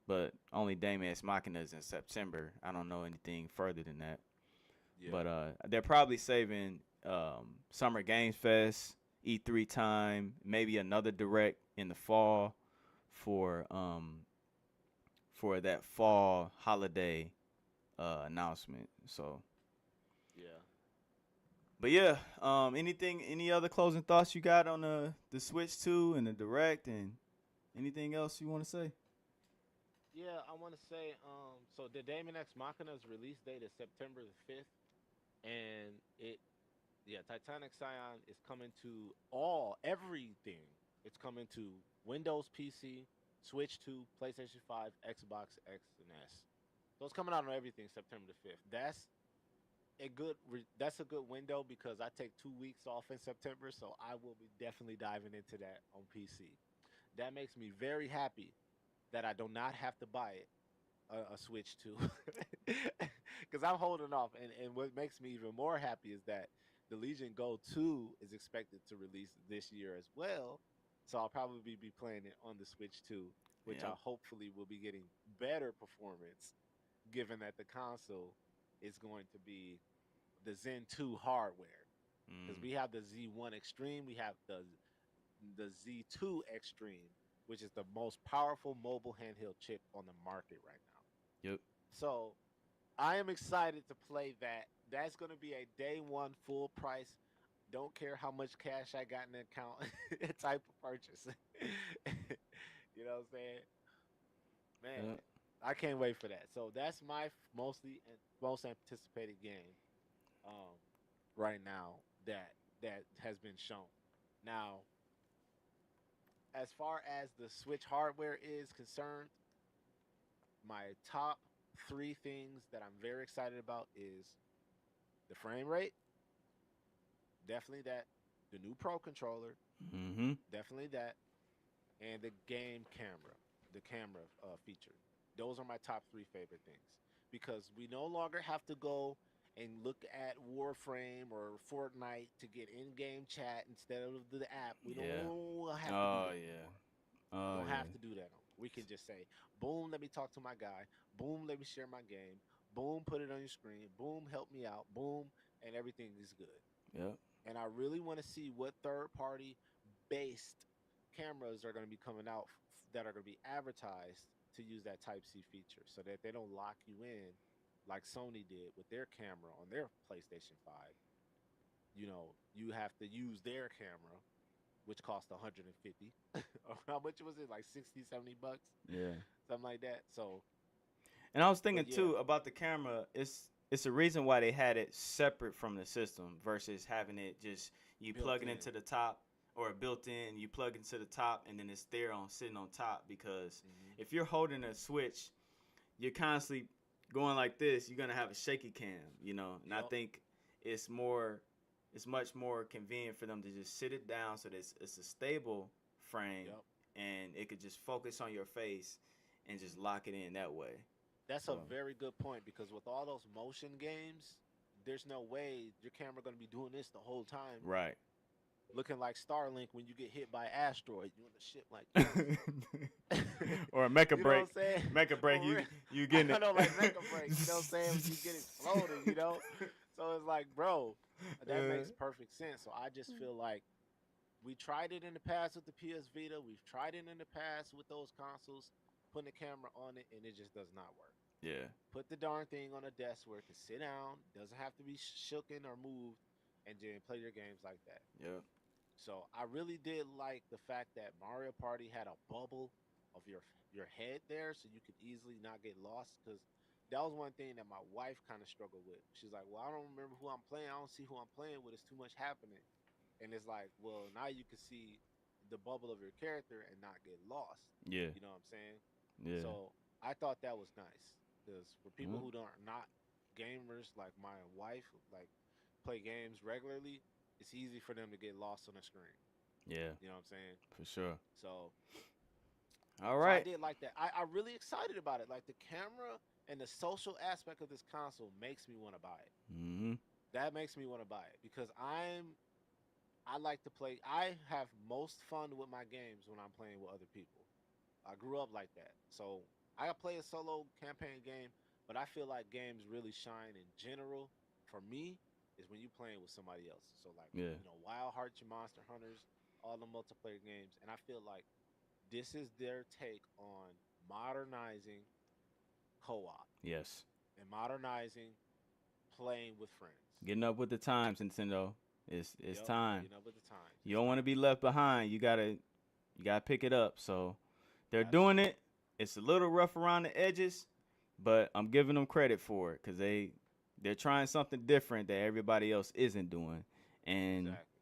but only Deus Machina is in September. I don't know anything further than that. yeah, But they're probably saving Summer Games Fest, E3 time, maybe another direct in the fall for that fall holiday announcement. So, yeah. but yeah, any other closing thoughts you got on the Switch 2 and the direct and anything else you want to say? Yeah, I want to say, so the Damon X Machina's release date is September the 5th, and yeah, Titanic Scion is coming to everything. It's coming to Windows PC, Switch 2, PlayStation 5, Xbox X and S. So it's coming out on everything September the 5th. That's a good window because I take 2 weeks off in September, so I will be definitely diving into that on PC. That makes me very happy that I do not have to buy it a Switch 2 because I'm holding off. And what makes me even more happy is that the Legion Go 2 is expected to release this year as well. So I'll probably be playing it on the Switch 2, which I Yep. hopefully will be getting better performance given that the console is going to be the Zen 2 hardware. Because Mm, we have the Z1 Extreme, we have the Z2 Extreme, which is the most powerful mobile handheld chip on the market right now. yep. So I am excited to play that. That's going to be a day one full price. Don't care how much cash I got in the account type of purchase. You know what I'm saying? Man, Yep. I can't wait for that. So that's my most anticipated game um, right now that has been shown. Now, as far as the Switch hardware is concerned, my top three things that I'm very excited about is the frame rate, definitely that, the new Pro controller, Mm-hmm. definitely that, and the game camera, the camera feature. Those are my top three favorite things because we no longer have to go and look at Warframe or Fortnite to get in-game chat instead of the app. We Yeah. don't have to do Oh that no yeah. more. Oh Don't yeah. have to do that no more. We can just say, boom, let me talk to my guy. Boom, let me share my game. Boom, put it on your screen. Boom, help me out. Boom, and everything is good. Yep. And I really want to see what third party based cameras are going to be coming out that are going to be advertised to use that Type C feature so that they don't lock you in like Sony did with their camera on their PlayStation 5. you have to use their camera, which cost 150. Or how much was it? Like 60, 70 bucks, Yeah. something like that. So, And I was thinking but yeah, too about the camera. It's a reason why they had it separate from the system versus having it just you built plug it in. into the top or built in. You plug into the top and then it's there on sitting on top. Because Hmm. if you're holding a switch, you're constantly going like this. You're gonna have a shaky cam, And I Yep. think it's more, it's much more convenient for them to just sit it down so that it's a stable frame Yep. and it could just focus on your face and just lock it in that way. That's a So very good point because with all those motion games, there's no way your camera going to be doing this the whole time, right. looking like Starlink when you get hit by asteroid. You in the ship like this. Or make a You know what I'm break. saying? Make a break. For real. You getting I it. know, like make a break. You know what I'm saying? When you get exploded. So it's like, bro, that makes perfect sense. So I just feel like we tried it in the past with the PS Vita. We've tried it in the past with those consoles, putting a camera on it, and it just does not work. Yeah. Put the darn thing on a desk where it can sit down, doesn't have to be shooken or moved, and then play your games like that. Yeah. So I really did like the fact that Mario Party had a bubble of your head there, so you could easily not get lost. Because that was one thing that my wife kind of struggled with. She's like, "Well, I don't remember who I'm playing. I don't see who I'm playing with. It's too much happening." And it's like, well, now you can see the bubble of your character and not get lost. Yeah. You know what I'm saying? Yeah. So I thought that was nice because for people Mhm. who don't not gamers like my wife, like play games regularly, it's easy for them to get lost on the screen. Yeah. You know what I'm saying? For sure. So All so I right. did like that. I really excited about it. Like the camera and the social aspect of this console makes me want to buy it. Mhm. That makes me want to buy it because I like to play. I have most fun with my games when I'm playing with other people. I grew up like that. So I play a solo campaign game, but I feel like games really shine in general for me is when you playing with somebody else. So like, Yeah. Wild Hearts, your Monster Hunters, all the multiplayer games. And I feel like this is their take on modernizing co-op Yes. and modernizing playing with friends. Getting up with the times, Nintendo. It's Yep, time. up with the times. You It's don't want to time. be left behind. You gotta pick it up. So they're doing Absolutely. it. It's a little rough around the edges, but I'm giving them credit for it because they're trying something different that everybody else isn't doing. And Exactly.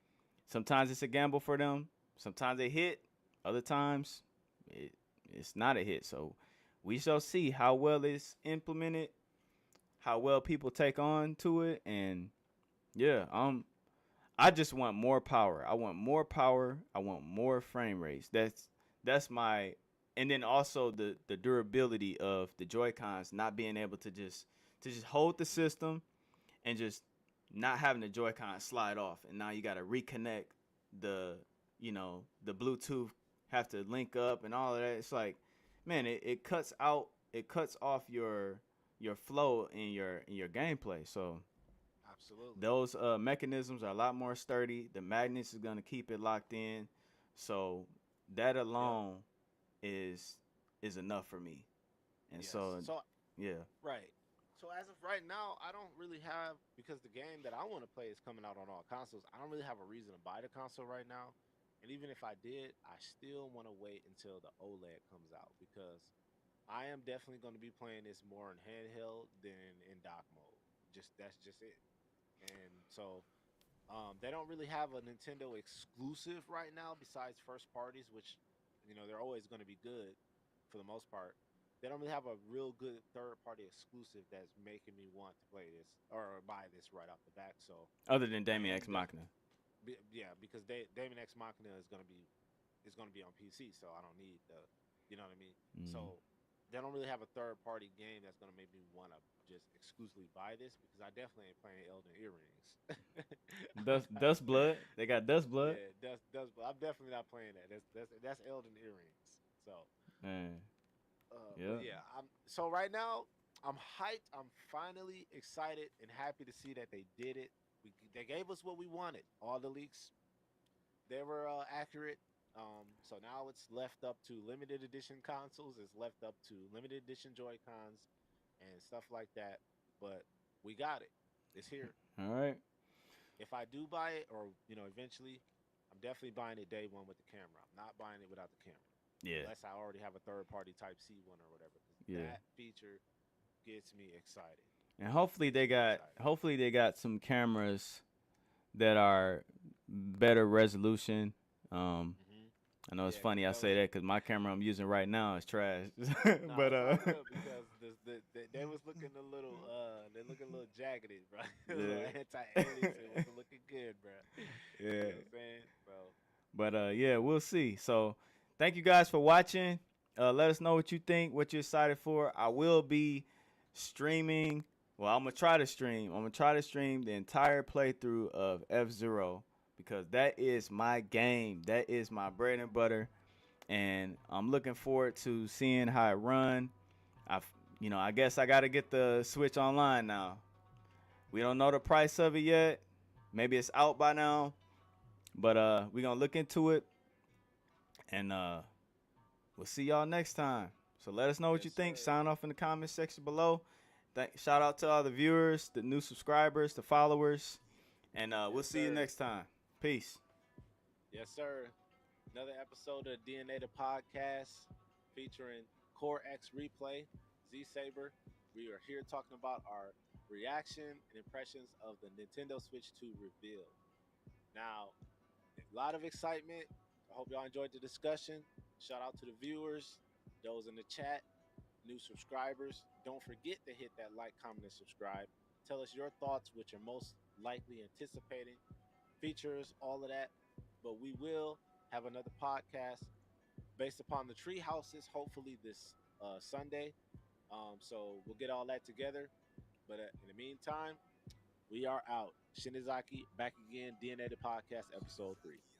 sometimes it's a gamble for them. Sometimes they hit. Other times it's not a hit. So we shall see how well it's implemented, how well people take on to it, and yeah, I just want more power. I want more power. I want more frame rates. That's my, and then also the durability of the Joy Cons not being able to just hold the system and just not having the Joy Con slide off, and now you got to reconnect the the Bluetooth have to link up and all of that. It's like, man, it cuts off your flow in your gameplay. So Absolutely. those mechanisms are a lot more sturdy. The magnets is gonna keep it locked in. So that Yep. alone is enough for me. And Yes. so So yeah, right. So as of right now, I don't really have because the game that I want to play is coming out on all consoles. I don't really have a reason to buy the console right now. And even if I did, I still want to wait until the OLED comes out because I am definitely going to be playing this more in handheld than in dock mode. Just that's just it. And so they don't really have a Nintendo exclusive right now besides first parties, which they're always going to be good for the most part. They don't really have a real good third party exclusive that's making me want to play this or buy this right off the bat. So other than I Damien am X Machina. yeah, because Damon X Machina is gonna be on PC, so I don't need the, you know what I mean. Mm. So they don't really have a third party game that's gonna make me want to just exclusively buy this because I definitely ain't playing Elden Earrings. Dust Blood. They got Dust Blood. Yeah, that's. I'm definitely not playing that. That's Elden Earrings. So, Man. but Yeah. yeah, I'm so right now I'm hyped. I'm finally excited and happy to see that they did it. They gave us what we wanted. All the leaks they were accurate. So now it's left up to limited edition consoles. It's left up to limited edition Joy Cons and stuff like that. But we got it. It's here. All right. if I do buy it, or eventually, I'm definitely buying it day one with the camera. I'm not buying it without the camera, Yeah, unless I already have a third party Type C one or whatever. Because yeah. that feature gets me excited. And hopefully Gets they me got excited. hopefully they got some cameras that are better resolution. Um, Hmm. I know it's Yeah, because funny I say those. that because my camera I'm using right now is trash. Nah, but it's all good because they was looking a little they looking a little jaggedy, bro. A little yeah, anti-alias. It wasn't looking good, bro. You yeah. know what I'm saying? So But yeah, we'll see. So thank you guys for watching. Let us know what you think, what you're excited for. I will be streaming. Well, I'm gonna try to stream. I'm gonna try to stream the entire playthrough of F Zero because that is my game. That is my bread and butter, and I'm looking forward to seeing how it run. I guess I gotta get the Switch Online now. We don't know the price of it yet. Maybe it's out by now, but we're gonna look into it, and we'll see y'all next time. So let us know what yes, you think. sir. Sign off in the comment section below. Shout out to all the viewers, the new subscribers, the followers, and we'll Yes, see you sir. next time. Peace. Yes, sir. Another episode of D.N.ATA Podcast featuring CoreXReplay, Z Saber. We are here talking about our reaction and impressions of the Nintendo Switch 2 reveal. Now, a lot of excitement. I hope y'all enjoyed the discussion. Shout out to the viewers, those in the chat, new subscribers. Don't forget to hit that like, comment, and subscribe. Tell us your thoughts, which you're most likely anticipating, features, all of that. But we will have another podcast based upon the tree houses, hopefully this Sunday. So we'll get all that together. But in the meantime, we are out. Shinizaki back again, D.N.ATA Podcast, episode 3.